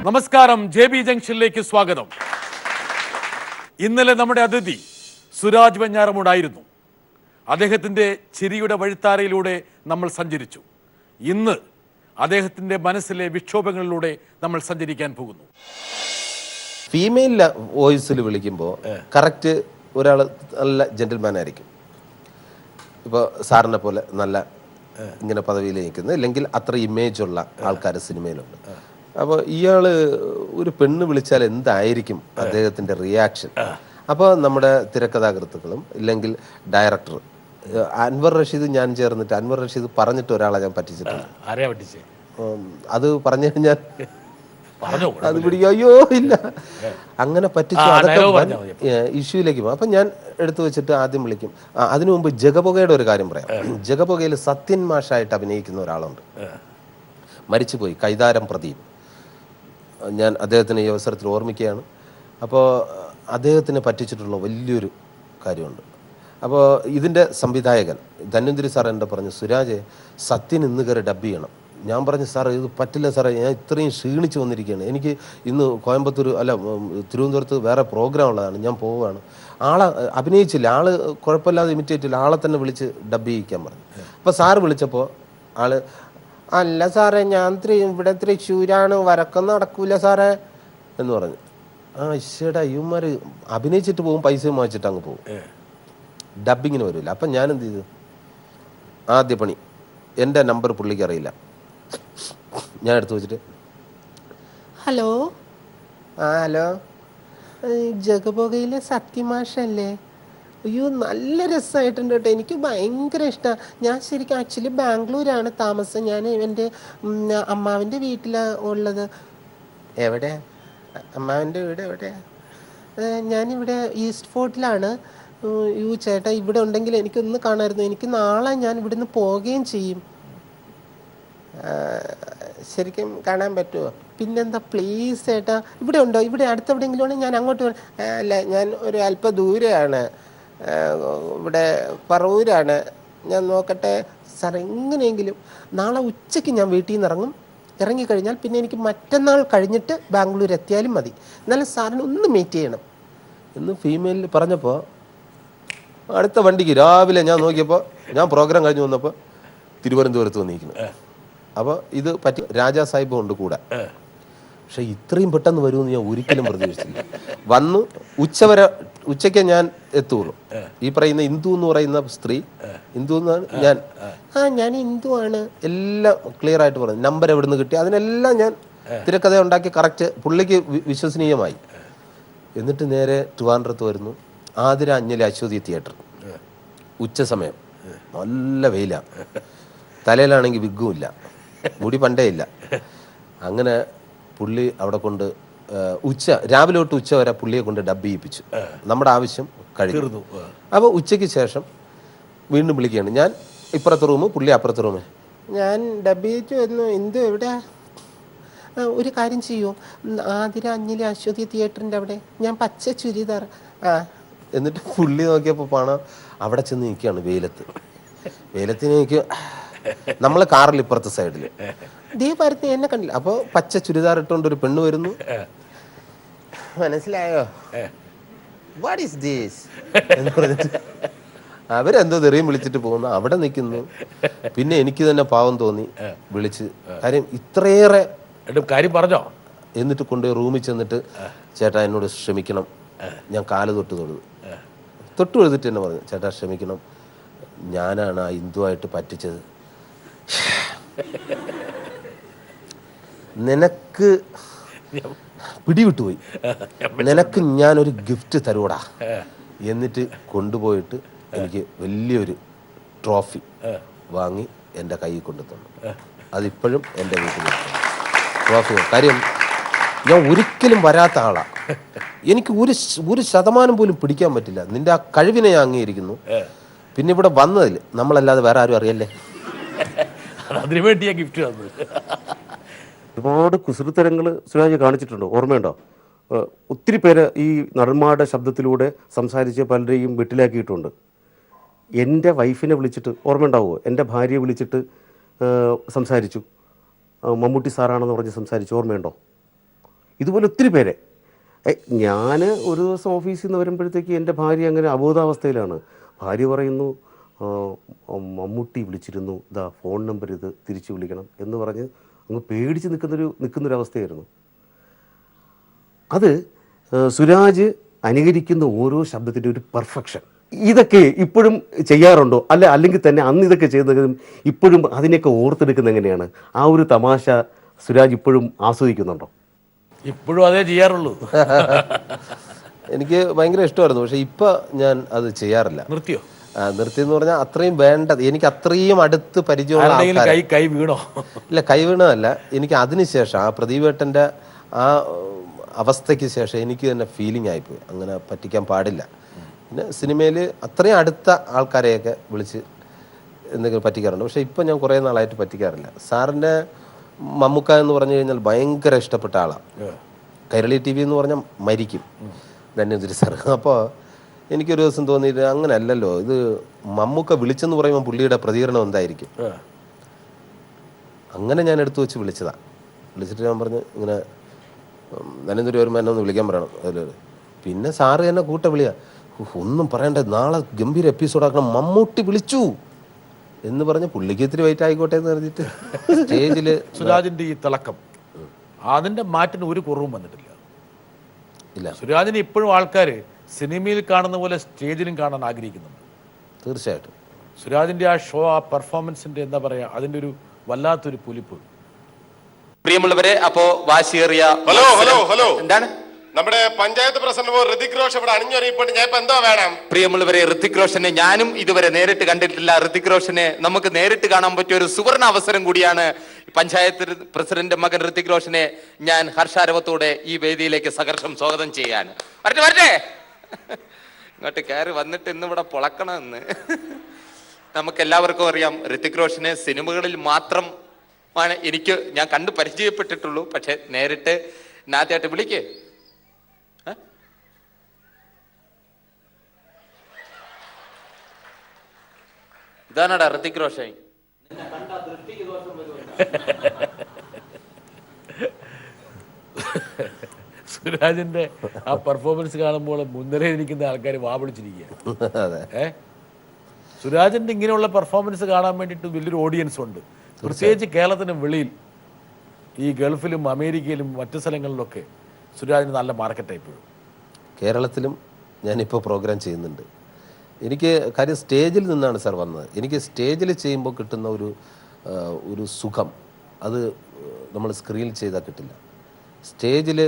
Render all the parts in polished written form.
നമസ്കാരം, JB ജംഗ്ഷനിലേക്ക് സ്വാഗതം. ഇന്നലെ നമ്മുടെ അതിഥി സുരാജ് വെഞ്ഞാറമൂടായിരുന്നു. അദ്ദേഹത്തിൻ്റെ ചിരിയുടെ വഴിത്താരയിലൂടെ നമ്മൾ സഞ്ചരിച്ചു. ഇന്ന് അദ്ദേഹത്തിൻ്റെ മനസ്സിലെ വിക്ഷോഭങ്ങളിലൂടെ നമ്മൾ സഞ്ചരിക്കാൻ പോകുന്നു. ഫീമെയിൽ വോയിസിൽ വിളിക്കുമ്പോൾ കറക്റ്റ് ഒരാൾ നല്ല ജെന്റിൽമാൻ ആയിരിക്കും. ഇപ്പോൾ സാറിനെ പോലെ നല്ല ഇങ്ങനെ പദവിയിൽ നിൽക്കുന്നത്, അല്ലെങ്കിൽ അത്ര ഇമേജ് ഉള്ള ആൾക്കാർ സിനിമയിലുണ്ട്. അപ്പോൾ ഇയാൾ ഒരു പെണ്ണ് വിളിച്ചാൽ എന്തായിരിക്കും അദ്ദേഹത്തിൻ്റെ റിയാക്ഷൻ? അപ്പോൾ നമ്മുടെ തിരക്കഥാകൃത്തുക്കളും ഇല്ലെങ്കിൽ ഡയറക്ടർ അൻവർ റഷീദ് ഞാൻ ചേർന്നിട്ട് അൻവർ റഷീദ് പറഞ്ഞിട്ട് ഒരാളെ ഞാൻ പറ്റിച്ചിട്ടുണ്ട്. അത് പറഞ്ഞു കഴിഞ്ഞാൽ അത് പിടിക്കും, അയ്യോ ഇല്ല അങ്ങനെ പറ്റിച്ചു, അതൊക്കെ ഇഷ്യൂയിലേക്ക് പോകും. അപ്പം ഞാൻ എടുത്തു വെച്ചിട്ട് ആദ്യം വിളിക്കും. അതിനു മുമ്പ് ജഗപുകയുടെ ഒരു കാര്യം പറയാം. ജഗപുകയിൽ സത്യൻ മാഷായിട്ട് അഭിനയിക്കുന്ന ഒരാളുണ്ട്, മരിച്ചുപോയി, കൈതാരം പ്രദീപ്. ഞാൻ അദ്ദേഹത്തിന് ഈ അവസരത്തിൽ ഓർമ്മിക്കുകയാണ്. അപ്പോൾ അദ്ദേഹത്തിന് പറ്റിച്ചിട്ടുള്ള വലിയൊരു കാര്യമുണ്ട്. അപ്പോൾ ഇതിൻ്റെ സംവിധായകൻ ധന്വന്തിരി സാർ എൻ്റെ പറഞ്ഞു, സുരാജ് സത്യൻ ഇന്ന് കയറി ഡബ് ചെയ്യണം. ഞാൻ പറഞ്ഞു, സാറേ ഇത് പറ്റില്ല സാറേ, ഞാൻ ഇത്രയും ക്ഷീണിച്ച് വന്നിരിക്കുകയാണ്, എനിക്ക് ഇന്ന് കോയമ്പത്തൂർ അല്ല തിരുവനന്തപുരത്ത് വേറെ പ്രോഗ്രാം ഉള്ളതാണ്, ഞാൻ പോവുകയാണ്. ആളെ അഭിനയിച്ചില്ല, ആള് കുഴപ്പമില്ലാതെ ഇമിറ്റേറ്റ് ചെയ്യില്ല, ആളെ തന്നെ വിളിച്ച് ഡബ് ചെയ്യിക്കാൻ പറഞ്ഞു. അപ്പോൾ സാറ് വിളിച്ചപ്പോൾ ആള്, അല്ല സാറേ ഞാൻ ഇവിടെ തൃശ്ശൂരാണ്, വരക്കം നടക്കൂല സാറേ എന്ന് പറഞ്ഞു. ശരിടാ, ഇവന്മാർ അഭിനയിച്ചിട്ട് പോകും, പൈസയും വാങ്ങിച്ചിട്ട് അങ്ങ് പോകും, ഡബിങ്ങിന് വരില്ല. അപ്പം ഞാൻ എന്ത് ചെയ്തു, ആദ്യ പണി എൻ്റെ നമ്പർ പുള്ളിക്ക് അറിയില്ല, ഞാൻ എടുത്തു വെച്ചിട്ട് ഹലോ ഹലോ ജഗപുകയിലെ സത്യമാഷല്ലേ? അയ്യോ നല്ല രസമായിട്ടുണ്ട് കേട്ടോ, എനിക്ക് ഭയങ്കര ഇഷ്ടമാണ്. ഞാൻ ശരിക്കും ആക്ച്വലി ബാംഗ്ലൂരാണ് താമസം, ഞാൻ എൻ്റെ അമ്മാവിൻ്റെ വീട്ടിലാണ് ഉള്ളത്. എവിടെ അമ്മാവിൻ്റെ വീട് എവിടെയാ? ഞാനിവിടെ ഈസ്റ്റ് ഫോർട്ടിലാണ്. യു ചേട്ടാ ഇവിടെ ഉണ്ടെങ്കിൽ എനിക്കൊന്ന് കാണാമായിരുന്നു, എനിക്ക് നാളെ ഞാൻ ഇവിടുന്ന് പോവുകയും ചെയ്യും. ശരിക്കും കാണാൻ പറ്റുമോ? പിന്നെന്താ, പ്ലീസ് ചേട്ടാ ഇവിടെ ഉണ്ടോ? ഇവിടെ അടുത്തെവിടെയെങ്കിലും ഉണ്ടെങ്കിൽ ഞാൻ അങ്ങോട്ട് അല്ല, ഞാൻ ഒരു അല്പം ദൂരെയാണ്, ഇവിടെ പറവൂരാണ്, ഞാൻ നോക്കട്ടെ സാർ. എങ്ങനെയെങ്കിലും നാളെ ഉച്ചയ്ക്ക് ഞാൻ വീട്ടിൽ നിന്ന് ഇറങ്ങും, ഇറങ്ങിക്കഴിഞ്ഞാൽ പിന്നെ എനിക്ക് മറ്റന്നാൾ കഴിഞ്ഞിട്ട് ബാംഗ്ലൂർ എത്തിയാലും മതി, എന്നാലും സാറിന് ഒന്ന് മീറ്റ് ചെയ്യണം എന്ന് ഫീമെയിൽ പറഞ്ഞപ്പോൾ അടുത്ത വണ്ടിക്ക് രാവിലെ ഞാൻ നോക്കിയപ്പോൾ ഞാൻ പ്രോഗ്രാം കഴിഞ്ഞ് വന്നപ്പോൾ തിരുവനന്തപുരത്ത് വന്നിരിക്കുന്നു. അപ്പോൾ ഇത് പറ്റി രാജാ സാഹിബും ഉണ്ട് കൂടെ. പക്ഷെ ഇത്രയും പെട്ടെന്ന് വരുമെന്ന് ഞാൻ ഒരിക്കലും പ്രതീക്ഷിച്ചില്ല. വന്നു ഉച്ചയ്ക്ക് ഞാൻ എത്തുള്ളൂ. ഈ പറയുന്ന ഇന്ദു എന്ന് പറയുന്ന സ്ത്രീ, ഇന്ദു എന്നാണ് ഞാൻ, ഞാൻ ഇന്ദു ആണ്, എല്ലാം ക്ലിയർ ആയിട്ട് പറഞ്ഞു. നമ്പർ എവിടെ നിന്ന് കിട്ടി അതിനെല്ലാം ഞാൻ തിരക്കഥ ഉണ്ടാക്കി കറക്റ്റ് പുള്ളിക്ക് വിശ്വസനീയമായി. എന്നിട്ട് നേരെ ട്രിവാൻഡ്രത്ത് വരുന്നു, ആതിര അഞ്ജലി അശ്വതി തിയേറ്റർ. ഉച്ച സമയം, നല്ല വെയിലാണ്, തലയിലാണെങ്കിൽ വിഗ്ഗും ഇല്ല, മുടി പണ്ടേ ഇല്ല. അങ്ങനെ പുള്ളി അവിടെ കൊണ്ട് രാവിലെ തൊട്ട് ഉച്ച വരെ പുള്ളിയെ കൊണ്ട് ഡബ് ചെയ്യിപ്പിച്ചു. നമ്മുടെ ആവശ്യം കഴിഞ്ഞു. അപ്പോൾ ഉച്ചയ്ക്ക് ശേഷം വീണ്ടും വിളിക്കുകയാണ്. ഞാൻ ഇപ്പുറത്തെ റൂമ്, പുള്ളി അപ്പുറത്തെ റൂമ്. ഞാൻ ഡബ് ചെയ്തിട്ട് വരുന്നു. എന്ത് എവിടെ? ഒരു കാര്യം ചെയ്യൂ, ആതിര അഞ്ജലി അശ്വതി തിയേറ്ററിൻ്റെ അവിടെ, ഞാൻ പച്ച ചുരിദാർ. എന്നിട്ട് പുള്ളി നോക്കിയപ്പോൾ പണം അവിടെ ചെന്ന് നിൽക്കുകയാണ് വെയിലത്തിന് നിൽക്കുക. നമ്മളെ കാറിൽ ഇപ്പുറത്തെ സൈഡിൽ ദീപാരത്തി എന്നെ കണ്ടില്ല. അപ്പോൾ പച്ച ചുരിദാർ ഇട്ടുകൊണ്ട് ഒരു പെണ്ണ് വരുന്നു. മനസ്സിലായോ? വാട്ട് ഈസ് ദിസ് എന്ന് പറഞ്ഞിട്ട് അവരെന്തോ തെറിയും വിളിച്ചിട്ട് പോകുന്നു. അവിടെ നിൽക്കുന്നു. പിന്നെ എനിക്ക് തന്നെ പാവം തോന്നി, വിളിച്ച് കാര്യം ഇത്രയേറെ കാര്യം പറഞ്ഞോ. എന്നിട്ട് കൊണ്ടുപോയി റൂമിൽ ചെന്നിട്ട്, ചേട്ടാ എന്നോട് ക്ഷമിക്കണം, ഞാൻ കാല് തൊട്ട് എഴുതിട്ട് തന്നെ പറഞ്ഞു, ചേട്ടാ ക്ഷമിക്കണം, ഞാനാണ് ആ ഹിന്ദുവായിട്ട് പറ്റിച്ചത്, നിനക്ക് പിടിവിട്ടുപോയി, നിനക്ക് ഞാനൊരു ഗിഫ്റ്റ് തരൂടാ. എന്നിട്ട് കൊണ്ടുപോയിട്ട് എനിക്ക് വലിയൊരു ട്രോഫി വാങ്ങി എൻ്റെ കയ്യിൽ കൊണ്ടു തന്നു. അതിപ്പോഴും എൻ്റെ വീട്ടിൽ ട്രോഫി. കാര്യം ഞാൻ ഒരിക്കലും വരാത്ത ആളാണ്, എനിക്ക് ഒരു ശതമാനം പോലും പിടിക്കാൻ പറ്റില്ല. നിന്റെ ആ കഴിവിനെ ഞാൻ അംഗീകരിക്കുന്നു. പിന്നെ ഇവിടെ വന്നതിൽ നമ്മളല്ലാതെ വേറെ ആരും അറിയല്ലേ, അതിനു വേണ്ടിയാ ഗിഫ്റ്റ് തന്നത്. ഒരുപാട് കുസൃത്തരങ്ങൾ സുരാജ് കാണിച്ചിട്ടുണ്ടോ, ഓർമ്മയുണ്ടോ? ഒത്തിരി പേര് ഈ നടന്മാരുടെ ശബ്ദത്തിലൂടെ സംസാരിച്ച് പലരെയും വെട്ടിലാക്കിയിട്ടുണ്ട്. എൻ്റെ വൈഫിനെ വിളിച്ചിട്ട്, ഓർമ്മയുണ്ടാവുമോ, എൻ്റെ ഭാര്യയെ വിളിച്ചിട്ട് സംസാരിച്ചു, മമ്മൂട്ടി സാറാണെന്ന് പറഞ്ഞ് സംസാരിച്ചു, ഓർമ്മയുണ്ടോ? ഇതുപോലെ ഒത്തിരി പേരെ. ഞാൻ ഒരു ദിവസം ഓഫീസിൽ നിന്ന് വരുമ്പോഴത്തേക്ക് എൻ്റെ ഭാര്യ അങ്ങനെ അബോധാവസ്ഥയിലാണ്. ഭാര്യ പറയുന്നു, മമ്മൂട്ടി വിളിച്ചിരുന്നു, ഇതാ ഫോൺ നമ്പർ ഇത് തിരിച്ചു വിളിക്കണം എന്ന് പറഞ്ഞ് അങ്ങ് പേടിച്ച് നിൽക്കുന്നൊരവസ്ഥയായിരുന്നു. അത് സുരാജ് അനുകരിക്കുന്ന ഓരോ ശബ്ദത്തിൻ്റെ ഒരു പെർഫെക്ഷൻ. ഇതൊക്കെ ഇപ്പോഴും ചെയ്യാറുണ്ടോ? അല്ലെങ്കിൽ തന്നെ അന്ന് ഇതൊക്കെ ചെയ്യുന്നതും ഇപ്പോഴും അതിനെയൊക്കെ ഓർത്തെടുക്കുന്നത് എങ്ങനെയാണ്? ആ ഒരു തമാശ സുരാജ് ഇപ്പോഴും ആസ്വദിക്കുന്നുണ്ടോ? ഇപ്പോഴും അതേ ചെയ്യാറുള്ളൂ. എനിക്ക് ഭയങ്കര ഇഷ്ടമായിരുന്നു. പക്ഷെ ഇപ്പം ഞാൻ അത് ചെയ്യാറില്ല. നിർത്തിയോ? നിർത്തിയെന്ന് പറഞ്ഞാൽ അത്രയും വേണ്ടത് എനിക്ക് അത്രയും അടുത്ത് പരിചയമുള്ള കൈ വീണോ? ഇല്ല, കൈ വീണതല്ല. എനിക്ക് അതിനുശേഷം ആ പ്രദീപേട്ടൻ്റെ ആ അവസ്ഥയ്ക്ക് ശേഷം എനിക്ക് തന്നെ ഫീലിംഗ് ആയിപ്പോയി, അങ്ങനെ പറ്റിക്കാൻ പാടില്ല. പിന്നെ സിനിമയിൽ അത്രയും അടുത്ത ആൾക്കാരെയൊക്കെ വിളിച്ച് എന്തെങ്കിലും പറ്റിക്കാറുണ്ട്. പക്ഷേ ഇപ്പം ഞാൻ കുറേ നാളായിട്ട് പറ്റിക്കാറില്ല. സാറിൻ്റെ മമ്മൂക്ക എന്ന് പറഞ്ഞു കഴിഞ്ഞാൽ ഭയങ്കര ഇഷ്ടപ്പെട്ട ആളാണ്. കൈരളി TV എന്ന് പറഞ്ഞാൽ മരിക്കും ധന്യതിരി സാർ. അപ്പോൾ എനിക്കൊരു ദിവസം തോന്നിയിട്ട് അങ്ങനെ അല്ലല്ലോ, ഇത് മമ്മൂക്ക വിളിച്ചെന്ന് പറയുമ്പോൾ പുള്ളിയുടെ പ്രതികരണം എന്തായിരിക്കും. അങ്ങനെ ഞാൻ എടുത്തു വെച്ച് വിളിച്ചതാണ്. വിളിച്ചിട്ട് ഞാൻ പറഞ്ഞു, ഇങ്ങനെ ധന്യതിരി വരുമ്പോൾ എന്നെ ഒന്ന് വിളിക്കാൻ പറയണം അതിൽ. പിന്നെ സാറ് എന്നെ കൂട്ട വിളിയാ, ഒന്നും പറയണ്ട, നാളെ ഗംഭീര എപ്പിസോഡാക്കണം, മമ്മൂട്ടി വിളിച്ചു എന്ന് പറഞ്ഞ് പുള്ളിക്ക് ഇത്തിരി വെയിറ്റ് ആയിക്കോട്ടെ എന്ന് പറഞ്ഞിട്ട് സ്റ്റേജിൽ സുരാജിന്റെ ഈ തിളക്കം, അതിന്റെ മാറ്റിന് ഒരു കുറവും വന്നിട്ടില്ല. ഇല്ല, സുരാജിനെ ഇപ്പോഴും ആൾക്കാർ സിനിമയിൽ കാണുന്ന പോലെ സ്റ്റേജിലും കാണാൻ ആഗ്രഹിക്കുന്നുണ്ട്. തീർച്ചയായിട്ടും സുരാജിന്റെ ആ ഷോ, ആ പെർഫോമൻസിന്റെ എന്താ പറയാ, അതിന്റെ ഒരു വല്ലാത്തൊരു പുലിപ്പ്. പ്രിയമുള്ളവരെ, അപ്പോ വാശിയേറിയ ഹലോ ഹലോ ഹലോ എന്താണ് നമ്മുടെ പഞ്ചായത്ത് പ്രസിഡന്റ് ഋതിക് റോഷൻ ഇവിടെ അണിഞ്ഞൊരുങ്ങിപ്പോട്ട് ഞാൻ ഇപ്പൊ എന്തോ വേണം? പ്രിയമുള്ളവരെ, ഋതിക് റോഷനെ ഞാനും ഇതുവരെ നേരിട്ട് കണ്ടിട്ടില്ല. ഋതിക് റോഷനെ നമുക്ക് നേരിട്ട് കാണാൻ പറ്റിയ ഒരു സുവർണ അവസരം കൂടിയാണ്. പഞ്ചായത്ത് പ്രസിഡന്റ് മകൻ ഋതിക് റോഷനെ ഞാൻ ഹർഷാരവത്തോടെ ഈ വേദിയിലേക്ക് സഹർഷം സ്വാഗതം ചെയ്യാൻ. വരട്ടെ വരട്ടെ, ഇങ്ങോട്ട് കയറി വന്നിട്ട് ഇന്നിവിടെ പൊളക്കണമെന്ന്. നമുക്ക് എല്ലാവർക്കും അറിയാം, ഋതിക് റോഷനെ സിനിമകളിൽ മാത്രം ആണ് ഞാൻ കണ്ടു പരിചയപ്പെട്ടിട്ടുള്ളൂ. പക്ഷെ നേരിട്ട് ആദ്യമായിട്ട് വിളിക്ക്. ഇതാണടാ ഋതിക് റോഷൻ. സുരാജിന്റെ ആ പെർഫോമൻസ് കാണുമ്പോൾ മുൻനിരയിൽ ഇരിക്കുന്ന ആൾക്കാർ വാപിടിച്ചിരിക്കുക. സുരാജിന്റെ ഇങ്ങനെയുള്ള പെർഫോമൻസ് കാണാൻ വേണ്ടിയിട്ട് വലിയൊരു ഓഡിയൻസ് ഉണ്ട്. പ്രത്യേകിച്ച് കേരളത്തിന് വെളിയിൽ, ഈ ഗൾഫിലും അമേരിക്കയിലും മറ്റു സ്ഥലങ്ങളിലൊക്കെ സുരാജിന് നല്ല മാർക്കറ്റായി പോയി. കേരളത്തിലും ഞാനിപ്പോൾ പ്രോഗ്രാം ചെയ്യുന്നുണ്ട്. എനിക്ക് കാര്യം സ്റ്റേജിൽ നിന്നാണ് സാർ വന്നത്. എനിക്ക് സ്റ്റേജിൽ ചെയ്യുമ്പോൾ കിട്ടുന്ന ഒരു സുഖം അത് നമ്മൾ സ്ക്രീനിൽ ചെയ്താൽ കിട്ടില്ല. സ്റ്റേജിൽ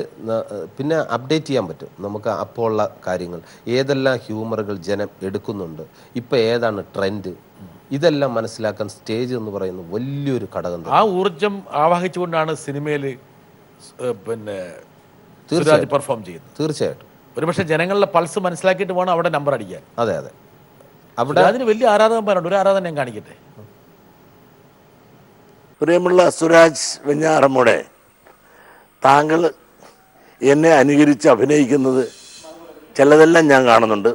പിന്നെ അപ്ഡേറ്റ് ചെയ്യാൻ പറ്റും നമുക്ക് അപ്പോൾ ഉള്ള കാര്യങ്ങൾ, ഏതെല്ലാം ഹ്യൂമറുകൾ ജനം എടുക്കുന്നുണ്ട്, ഇപ്പം ഏതാണ് ട്രെൻഡ്, ഇതെല്ലാം മനസ്സിലാക്കാൻ സ്റ്റേജ് എന്ന് പറയുന്നത് വലിയൊരു ഘടകം. ആ ഊർജം ആവാഹിച്ചുകൊണ്ടാണ് സിനിമയിൽ പിന്നെ സുരാജ് പെർഫോം ചെയ്യുന്നത്. തീർച്ചയായിട്ടും ഒരുപക്ഷെ ജനങ്ങളുടെ പൾസ് മനസ്സിലാക്കിയിട്ട് വേണം അവിടെ നമ്പർ അടിക്കാൻ. അതെ അതെ, അവിടെ അതിന് വലിയ ആരാധകന്മാരുണ്ട്. ഒരു ആരാധന ഞാൻ കാണിക്കട്ടെ. പ്രിയമുള്ള സുരാജ് വെഞ്ഞാറമ്മൂടെ, താങ്കൾ എന്നെ അനുകരിച്ച് അഭിനയിക്കുന്നത് ചിലതെല്ലാം ഞാൻ കാണുന്നുണ്ട്.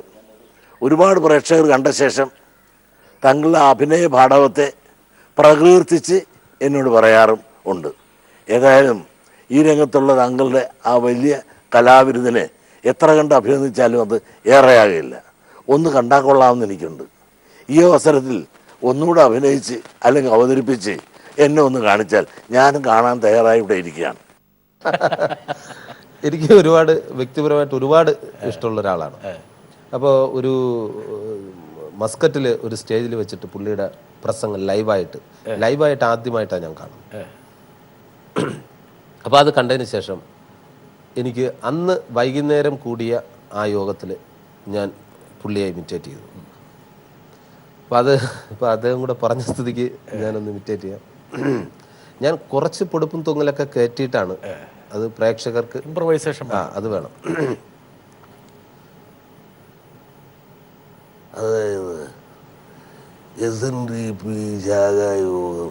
ഒരുപാട് പ്രേക്ഷകർ കണ്ട ശേഷം താങ്കളുടെ അഭിനയ പാടവത്തെ പ്രകീർത്തിച്ച് എന്നോട് പറയാറും ഉണ്ട്. ഏതായാലും ഈ രംഗത്തുള്ള താങ്കളുടെ ആ വലിയ കലാവിരുദിനെ എത്ര കണ്ട് അഭിനന്ദിച്ചാലും അത് ഏറെയാകില്ല. ഒന്ന് കണ്ടാൽ കൊള്ളാമെന്ന് എനിക്കുണ്ട്. ഈ അവസരത്തിൽ ഒന്നുകൂടെ അഭിനയിച്ച് അല്ലെങ്കിൽ അവതരിപ്പിച്ച് എന്നെ ഒന്ന് കാണിച്ചാൽ ഞാനും കാണാൻ തയ്യാറായി ഇവിടെ ഇരിക്കുകയാണ്. എനിക്ക് ഒരുപാട് വ്യക്തിപരമായിട്ട് ഒരുപാട് ഇഷ്ടമുള്ള ഒരാളാണ്. അപ്പോൾ ഒരു മസ്കറ്റിൽ ഒരു സ്റ്റേജിൽ വെച്ചിട്ട് പുള്ളിയുടെ പ്രസംഗം ലൈവായിട്ട് ആദ്യമായിട്ടാണ് ഞാൻ കാണുന്നത്. അപ്പോൾ അത് കണ്ടതിന് ശേഷം എനിക്ക് അന്ന് വൈകുന്നേരം കൂടിയ ആ യോഗത്തിൽ ഞാൻ പുള്ളിയെ ഇമിറ്റേറ്റ് ചെയ്തു. അപ്പോൾ അദ്ദേഹം കൂടെ പറഞ്ഞ സ്ഥിതിക്ക് ഞാനൊന്ന് ഇമിറ്റേറ്റ് ചെയ്യാം. ഞാൻ കുറച്ച് പൊടുപ്പും തൊങ്ങലൊക്കെ കയറ്റിയിട്ടാണ് അത് പ്രേക്ഷകർക്ക് ഇംപ്രവൈസേഷൻ അത് വേണം. അതായത് SNDP ശാഖായോഗം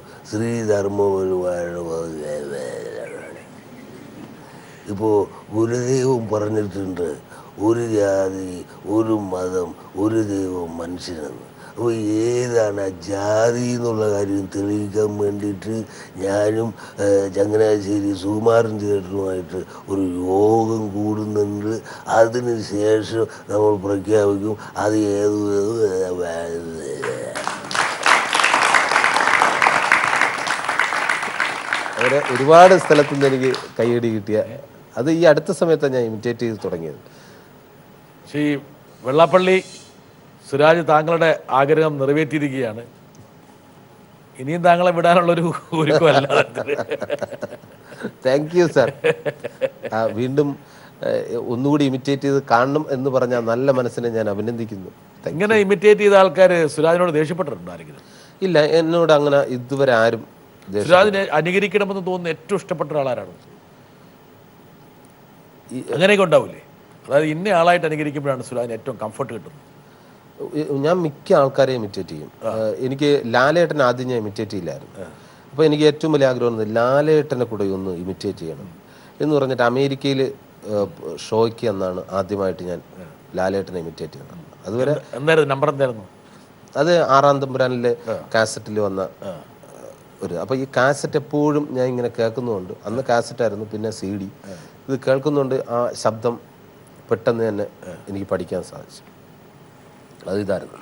ഇപ്പോൾ ഗുരുദൈവം പറഞ്ഞിട്ടുണ്ട്, ഒരു ജാതി, ഒരു മതം, ഒരു ദൈവം മനുഷ്യനെന്ന്. അപ്പോൾ ഏതാണ് ആ ജാതി എന്നുള്ള കാര്യം തെളിയിക്കാൻ വേണ്ടിയിട്ട് ഞാനും ചങ്ങനാശ്ശേരി സുകുമാരൻ തിയേറ്ററുമായിട്ട് ഒരു യോഗം കൂടുന്നുണ്ട്. അതിന് ശേഷം നമ്മൾ പ്രഖ്യാപിക്കും അത് അങ്ങനെ ഒരുപാട് സ്ഥലത്തു നിന്ന് എനിക്ക് കൈയടി കിട്ടിയ അത് ഈ അടുത്ത സമയത്താണ് ഞാൻ ഇമിറ്റേറ്റ് ചെയ്ത് തുടങ്ങിയത്. പക്ഷേ ഈ വെള്ളാപ്പള്ളി സുരാജ് താങ്കളുടെ ആഗ്രഹം നിറവേറ്റിയിരിക്കുകയാണ്. ഇനിയും താങ്കളെ വിടാനുള്ളൊരു ഒരുക്കമല്ല. Thank you sir. വീണ്ടും ഒന്നുകൂടി ഇമിറ്റേറ്റ് ചെയ്ത് കാണണം എന്ന് പറഞ്ഞ നല്ല മനസ്സിനെ ഞാൻ അഭിനന്ദിക്കുന്നു. ഇങ്ങനെ ഇമിറ്റേറ്റ് ചെയ്ത ആൾക്കാർ സുരാജിനോട് ദേഷ്യപ്പെട്ടിട്ടുണ്ടോ ആരെങ്കിലും? ഇല്ല, എന്നോട് അങ്ങനെ ഇതുവരെ ആരും സുരാജിനെ അനുകരിക്കണമെന്ന് തോന്നുന്ന ഏറ്റവും ഇഷ്ടപ്പെട്ട ഒരാളാരാണ്? അങ്ങനെയൊക്കെ ഉണ്ടാവില്ലേ? അതായത് ഇന്ന ആളായിട്ട് അനുകരിക്കുമ്പോഴാണ് സുരാജിന് ഏറ്റവും കംഫർട്ട് കിട്ടുന്നത്. ഞാൻ മിക്ക ആൾക്കാരെയും ഇമിറ്റേറ്റ് ചെയ്യും. എനിക്ക് ലാലേട്ടൻ ആദ്യം ഞാൻ ഇമിറ്റേറ്റ് ചെയ്യില്ലായിരുന്നു. അപ്പോൾ എനിക്ക് ഏറ്റവും വലിയ ആഗ്രഹം ലാലേട്ടനെ കൂടെ ഒന്ന് ഇമിറ്റേറ്റ് ചെയ്യണം എന്ന് പറഞ്ഞിട്ട് അമേരിക്കയിൽ ഷോയ്ക്ക് എന്നാണ് ആദ്യമായിട്ട് ഞാൻ ലാലേട്ടനെ ഇമിറ്റേറ്റ് ചെയ്യുന്നത്. അതുവരെ എന്തായിരുന്നു നമ്പർ? എന്തായിരുന്നു അത് 6-ാം തമ്പുരാനിലെ കാസറ്റിൽ വന്ന ഒരു. അപ്പോൾ ഈ കാസറ്റ് എപ്പോഴും ഞാൻ ഇങ്ങനെ കേൾക്കുന്നുണ്ട്. അന്ന് കാസറ്റായിരുന്നു, പിന്നെ CD. ഇത് കേൾക്കുന്നുണ്ട്, ആ ശബ്ദം പെട്ടെന്ന് തന്നെ എനിക്ക് പഠിക്കാൻ സാധിച്ചു. അതിതായിരുന്നു.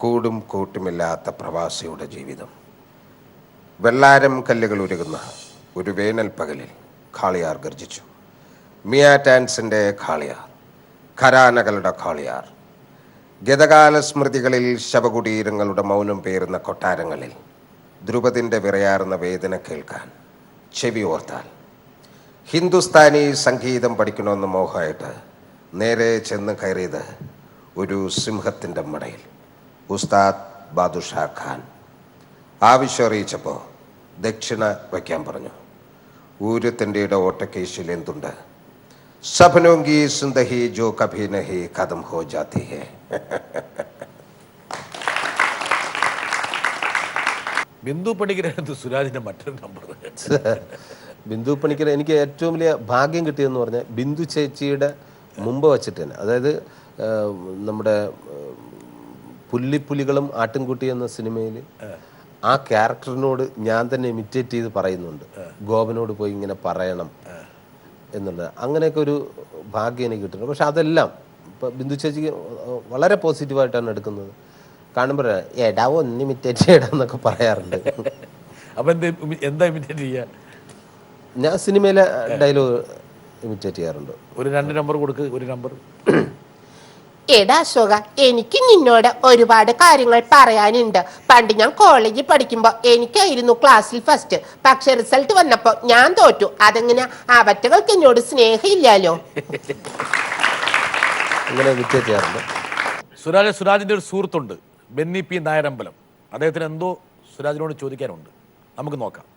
കൂടും കൂട്ടുമില്ലാത്ത പ്രവാസിയുടെ ജീവിതം. വെള്ളാരം കല്ലുകൾ ഉരുകുന്ന ഒരു വേനൽ പകലിൽ ഖാളിയാർ ഗർജിച്ചു. മിയാറ്റാൻസിൻ്റെ ഖാളിയാർ, ഖരാനകളുടെ ഖാളിയാർ, ഗതകാല സ്മൃതികളിൽ ശവകുടീരങ്ങളുടെ മൗനം പേറുന്ന കൊട്ടാരങ്ങളിൽ ധ്രുപതിൻ്റെ വിറയാർന്ന വേദന കേൾക്കാൻ ചെവി ഓർത്താൽ ഹിന്ദുസ്ഥാനി സംഗീതം പഠിക്കണമെന്ന് മോഹമായിട്ട് നേരെ ചെന്ന് കയറിയത് ഒരു സിംഹത്തിൻ്റെ മടയിൽ ഉസ്താദ് ബാദുഷാ ഖാൻ. ആവശ്യം അറിയിച്ചപ്പോൾ ദക്ഷിണ വയ്ക്കാൻ പറഞ്ഞു. ഊരുത്തിൻ്റെ ഓട്ടക്കേശിൽ എന്തുണ്ട്? സപ്നോങ്കി സുന്ദഹി ജോ കഭി നഹി ഖതം ഹോ ജാതി ഹേ. ബിന്ദു പണിക്കരായിരുന്നു സുരാജിന്റെ മറ്റൊരു നമ്പർ. ബിന്ദു പണിക്കർ എനിക്ക് ഏറ്റവും വലിയ ഭാഗ്യം കിട്ടിയതെന്ന് പറഞ്ഞാൽ ബിന്ദു ചേച്ചിയുടെ മുമ്പ് വച്ചിട്ട് തന്നെ, അതായത് നമ്മുടെ പുല്ലിപ്പുലികളും ആട്ടിൻകുട്ടി എന്ന സിനിമയിൽ ആ ക്യാരക്ടറിനോട് ഞാൻ തന്നെ ഇമിറ്റേറ്റ് ചെയ്ത് പറയുന്നുണ്ട്. ഗോപനോട് പോയി ഇങ്ങനെ പറയണം എന്നുള്ളത്. അങ്ങനെയൊക്കെ ഒരു ഭാഗ്യം എനിക്ക് കിട്ടുന്നുണ്ട്. പക്ഷെ അതെല്ലാം ഇപ്പം ബിന്ദു ചേച്ചിക്ക് വളരെ പോസിറ്റീവായിട്ടാണ് എടുക്കുന്നത്. കാണുമ്പോൾ എടാ ഒന്ന് ഇമിറ്റേറ്റ് ചെയ്യടാന്നൊക്കെ പറയാറുണ്ട്. അപ്പം എന്താ ഇമിറ്റേറ്റ് ചെയ്യുക? ഞാൻ സിനിമയിലെ ഡയലോഗ് ഇമിറ്റേറ്റ് ചെയ്യാറുണ്ട്. ഒരു 2 നമ്പർ കൊടുക്ക്. ഒരു നമ്പർ. എടാ അശോക, എനിക്ക് നിന്നോട് ഒരുപാട് കാര്യങ്ങൾ പറയാനുണ്ട്. പണ്ട് ഞാൻ കോളേജിൽ പഠിക്കുമ്പോൾ എനിക്കായിരുന്നു ക്ലാസ്സിൽ ഫസ്റ്റ്. പക്ഷെ റിസൾട്ട് വന്നപ്പോൾ ഞാൻ തോറ്റു. അതെങ്ങനെ? അവറ്റകൾക്ക് എന്നോട് സ്നേഹമില്ലല്ലോ. അങ്ങനെ ഇമിറ്റേറ്റ് ചെയ്യാറുണ്ട്. സുരാജിന്റെ ഒരു സുഹൃത്തുണ്ട്, ബെന്നി പി നായരമ്പലം. അദ്ദേഹത്തിന് എന്തോ സുരാജിനോട് ചോദിക്കാനുണ്ട്. നമുക്ക് നോക്കാം.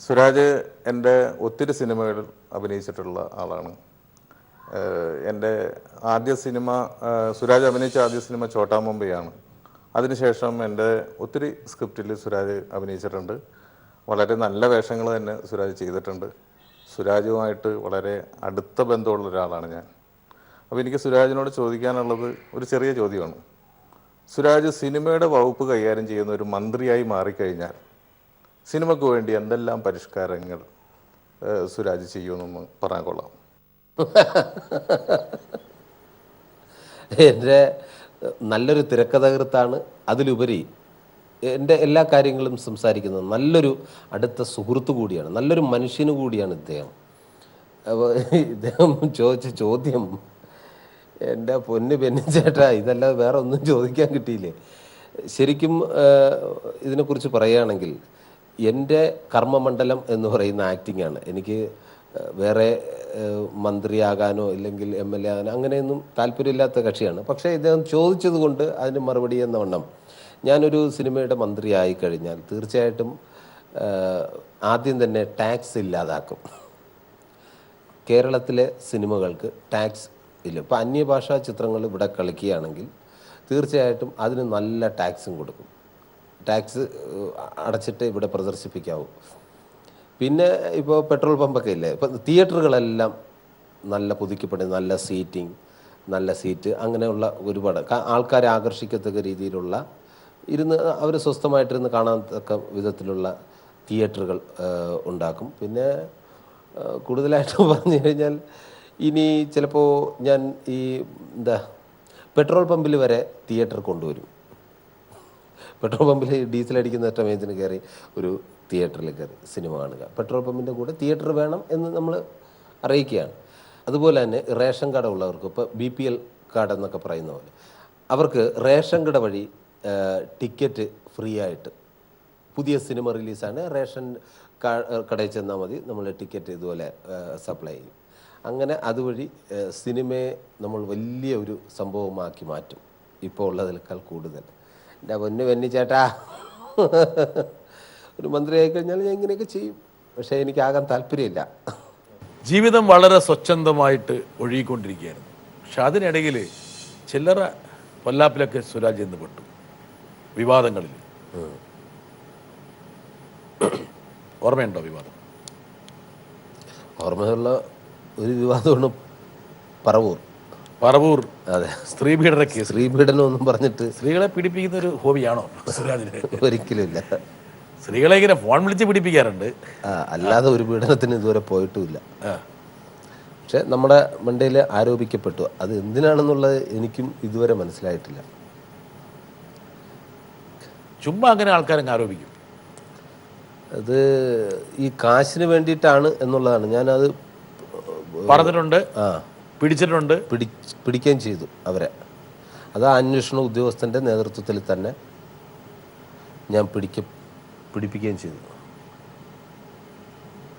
സുരാജ് എൻ്റെ ഒത്തിരി സിനിമകളിൽ അഭിനയിച്ചിട്ടുള്ള ആളാണ്. എൻ്റെ ആദ്യ സിനിമ, സുരാജ് അഭിനയിച്ച ആദ്യ സിനിമ ചോട്ടാ മുംബൈയാണ്. അതിനുശേഷം എൻ്റെ ഒത്തിരി സ്ക്രിപ്റ്റിൽ സുരാജ് അഭിനയിച്ചിട്ടുണ്ട്. വളരെ നല്ല വേഷങ്ങൾ തന്നെ സുരാജ് ചെയ്തിട്ടുണ്ട്. സുരാജുമായിട്ട് വളരെ അടുത്ത ബന്ധമുള്ള ഒരാളാണ് ഞാൻ. അപ്പോൾ എനിക്ക് സുരാജിനോട് ചോദിക്കാനുള്ളത് ഒരു ചെറിയ ചോദ്യമാണ്. സുരാജ് സിനിമയുടെ വകുപ്പ് കൈകാര്യം ചെയ്യുന്ന ഒരു മന്ത്രിയായി മാറിക്കഴിഞ്ഞാൽ സിനിമയ്ക്ക് വേണ്ടി എന്തെല്ലാം പരിഷ്കാരങ്ങൾ സുരാജ് ചെയ്യുമെന്നൊന്ന് പറയാൻ കൊള്ളാം. എൻ്റെ നല്ലൊരു തിരക്കഥാകൃത്താണ്. അതിലുപരി എൻ്റെ എല്ലാ കാര്യങ്ങളും സംസാരിക്കുന്നത് നല്ലൊരു അടുത്ത സുഹൃത്തു കൂടിയാണ്, നല്ലൊരു മനുഷ്യന് കൂടിയാണ് ഇദ്ദേഹം. അപ്പോൾ ഇദ്ദേഹം ചോദിച്ച ചോദ്യം, എൻ്റെ പൊന്ന് ബെന്നിച്ചേട്ടാ, ഇതല്ലാതെ വേറെ ഒന്നും ചോദിക്കാൻ കിട്ടിയില്ലേ. ശരിക്കും ഇതിനെക്കുറിച്ച് പറയുകയാണെങ്കിൽ എൻ്റെ കർമ്മമണ്ഡലം എന്ന് പറയുന്ന ആക്ടിംഗ് ആണ്. എനിക്ക് വേറെ മന്ത്രിയാകാനോ ഇല്ലെങ്കിൽ MLA ആകാനോ അങ്ങനെയൊന്നും താല്പര്യമില്ലാത്ത കക്ഷിയാണ്. പക്ഷേ ഇദ്ദേഹം ചോദിച്ചത് കൊണ്ട് അതിന് മറുപടി എന്ന വണ്ണം ഞാനൊരു സിനിമയുടെ മന്ത്രിയായി കഴിഞ്ഞാൽ തീർച്ചയായിട്ടും ആദ്യം തന്നെ ടാക്സ് ഇല്ലാതാക്കും. കേരളത്തിലെ സിനിമകൾക്ക് ടാക്സ് ഇല്ല. ഇപ്പോൾ അന്യഭാഷാ ചിത്രങ്ങൾ ഇവിടെ കളിക്കുകയാണെങ്കിൽ തീർച്ചയായിട്ടും അതിന് നല്ല ടാക്സും കൊടുക്കും. ടാക്സ് അടച്ചിട്ട് ഇവിടെ പ്രദർശിപ്പിക്കാവൂ. പിന്നെ ഇപ്പോൾ പെട്രോൾ പമ്പൊക്കെ ഇല്ലേ, ഇപ്പം തിയേറ്ററുകളെല്ലാം നല്ല പുതുക്കിപ്പണി, നല്ല സീറ്റിംഗ്, നല്ല സീറ്റ്, അങ്ങനെയുള്ള ഒരുപാട് ആൾക്കാരെ ആകർഷിക്കത്തക്ക രീതിയിലുള്ള ഇരുന്ന് അവർ സ്വസ്ഥമായിട്ടിരുന്ന് കാണാത്തക്ക വിധത്തിലുള്ള തിയേറ്ററുകൾ ഉണ്ടാക്കും. പിന്നെ കൂടുതലായിട്ട് പറഞ്ഞു കഴിഞ്ഞാൽ ഇനി ചിലപ്പോൾ ഞാൻ ഈ പെട്രോൾ പമ്പിൽ വരെ തിയേറ്റർ കൊണ്ടുവരും. പെട്രോൾ പമ്പിൽ ഡീസൽ അടിക്കുന്ന സമയത്തിന് കയറി ഒരു തിയേറ്ററിൽ കയറി സിനിമ കാണുക. പെട്രോൾ പമ്പിൻ്റെ കൂടെ തിയേറ്റർ വേണം എന്ന് നമ്മൾ അറിയിക്കുകയാണ്. അതുപോലെ തന്നെ റേഷൻ കട ഉള്ളവർക്ക്, ഇപ്പോൾ BPL കാർഡ് എന്നൊക്കെ പറയുന്ന പോലെ, അവർക്ക് റേഷൻ കട വഴി ടിക്കറ്റ് ഫ്രീ ആയിട്ട്, പുതിയ സിനിമ റിലീസാണ്, റേഷൻ കടയിൽ ചെന്നാൽ മതി, നമ്മൾ ടിക്കറ്റ് ഇതുപോലെ സപ്ലൈ ചെയ്യും. അങ്ങനെ അതുവഴി സിനിമയെ നമ്മൾ വലിയ ഒരു സംഭവമാക്കി മാറ്റും, ഇപ്പോൾ ഉള്ളതിനേക്കാൾ കൂടുതൽ. എൻ്റെ പൊന്നു ചേട്ടാ, ഒരു മന്ത്രി ആയിക്കഴിഞ്ഞാൽ ഞാൻ ഇങ്ങനെയൊക്കെ ചെയ്യും. പക്ഷേ എനിക്കാകാൻ താല്പര്യമില്ല. ജീവിതം വളരെ സ്വച്ഛന്തമായിട്ട് ഒഴുകിക്കൊണ്ടിരിക്കുകയായിരുന്നു. പക്ഷെ അതിനിടയിൽ ചില്ലറ പൊല്ലാപ്പിലൊക്കെ സുരാജ് എന്ന് പെട്ടു, വിവാദങ്ങളിൽ. ഓർമ്മയുണ്ടോ വിവാദം? ഓർമ്മയുള്ള ഒരു വിവാദമാണ് പറവൂർ. അതെ, സ്ത്രീപീഡന കേസ്. സ്ത്രീപീഡനം ഒന്നും പറഞ്ഞിട്ട് സ്ത്രീകളെ പീഡിപ്പിക്കുന്ന ഒരു ഹോബിയാണോ സുരാജിന്? ഒരിക്കലുമില്ല. സ്ത്രീകളെ ഇങ്ങനെ ഫോൺ വിളിച്ച് പീഡിപ്പിക്കാറുണ്ട്, അല്ലാതെ ഒരു പീഡനത്തിന് ഇതുവരെ പോയിട്ടുമില്ല. പക്ഷെ നമ്മുടെ മണ്ടയിൽ ആരോപിക്കപ്പെട്ടു. അത് എന്തിനാണെന്നുള്ളത് എനിക്കും ഇതുവരെ മനസ്സിലായിട്ടില്ല. ചുമ്മാ അങ്ങനെ ആൾക്കാരങ്ങ് ആരോപിക്കും. അത് ഈ കാശിന് വേണ്ടിയിട്ടാണ് എന്നുള്ളതാണ്. ഞാനത് പറഞ്ഞിട്ടുണ്ട്, പിടിച്ചിട്ടുണ്ട്, പിടിക്കുകയും ചെയ്തു അവരെ. അത് ആ അന്വേഷണ ഉദ്യോഗസ്ഥൻ്റെ നേതൃത്വത്തിൽ തന്നെ ഞാൻ പിടിപ്പിക്കുകയും ചെയ്തു.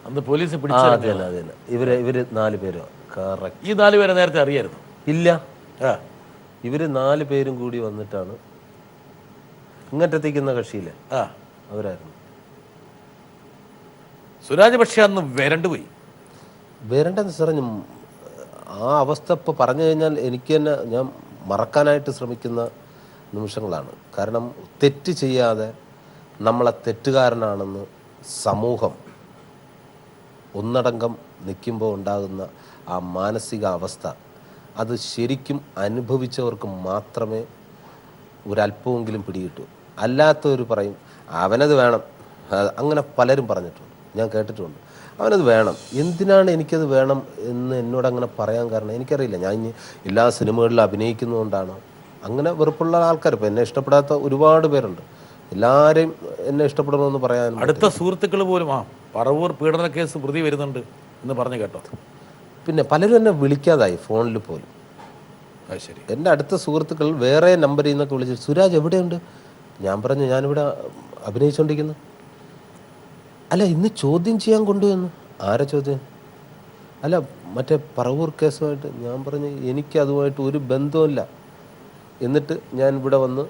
അന്ന് പോലീസ് അതെ. ഇവര് 4 പേരോ കറക്റ്റ്. ഈ 4 പേരെ നേരത്തെ അറിയായിരുന്നു? ഇല്ല, ഇവര് 4 പേരും കൂടി വന്നിട്ടാണ് ഇങ്ങോട്ടെത്തിക്കുന്ന കക്ഷിയിലെ അവരായിരുന്നു. സുരാജ് പക്ഷെ അന്ന് വരണ്ടുപോയി. വരണ്ടെന്ന് സാറേ, ആ അവസ്ഥ ഇപ്പോൾ പറഞ്ഞു കഴിഞ്ഞാൽ എനിക്ക് തന്നെ ഞാൻ മറക്കാനായിട്ട് ശ്രമിക്കുന്ന നിമിഷങ്ങളാണ്. കാരണം തെറ്റ് ചെയ്യാതെ നമ്മളെ തെറ്റുകാരനാണെന്ന് സമൂഹം ഒന്നടങ്കം നിൽക്കുമ്പോൾ ഉണ്ടാകുന്ന ആ മാനസിക അവസ്ഥ, അത് ശരിക്കും അനുഭവിച്ചവർക്ക് മാത്രമേ ഒരല്പമെങ്കിലും പിടികിട്ടൂ. അല്ലാത്തവർ പറയും അവനത് വേണം, അങ്ങനെ പലരും പറഞ്ഞിട്ടുണ്ട്, ഞാൻ കേട്ടിട്ടുണ്ട്. അവനത് വേണം. എന്തിനാണ് എനിക്കത് വേണം എന്ന് എന്നോട് അങ്ങനെ പറയാൻ കാരണം എനിക്കറിയില്ല. ഞാൻ ഇനി എല്ലാ സിനിമകളിലും അഭിനയിക്കുന്നതുകൊണ്ടാണ് അങ്ങനെ വെറുപ്പുള്ള ആൾക്കാർ. ഇപ്പോൾ എന്നെ ഇഷ്ടപ്പെടാത്ത ഒരുപാട് പേരുണ്ട്. എല്ലാവരെയും എന്നെ ഇഷ്ടപ്പെടണമെന്ന് പറയാൻ അടുത്ത സുഹൃത്തുക്കൾ പോലും പറവൂർ പീഡന കേസ് പ്രതി വരുന്നുണ്ട് എന്ന് പറഞ്ഞു കേട്ടോ. പിന്നെ പലരും എന്നെ വിളിക്കാതായി ഫോണിൽ പോലും. ശരി, എൻ്റെ അടുത്ത സുഹൃത്തുക്കൾ വേറെ നമ്പറിൽ നിന്നൊക്കെ വിളിച്ചു, സുരാജ് എവിടെയുണ്ട്? ഞാൻ പറഞ്ഞു ഞാനിവിടെ അഭിനയിച്ചുകൊണ്ടിരിക്കുന്നു. അല്ല, ഇന്ന് ചോദ്യം ചെയ്യാൻ കൊണ്ടുവന്നു. ആരെ ചോദ്യം? അല്ല, മറ്റേ പറവൂർ കേസുമായിട്ട്. ഞാൻ പറഞ്ഞു എനിക്ക് അതുമായിട്ട് ഒരു ബന്ധവുമില്ല. എന്നിട്ട് ഞാൻ ഇവിടെ വന്ന്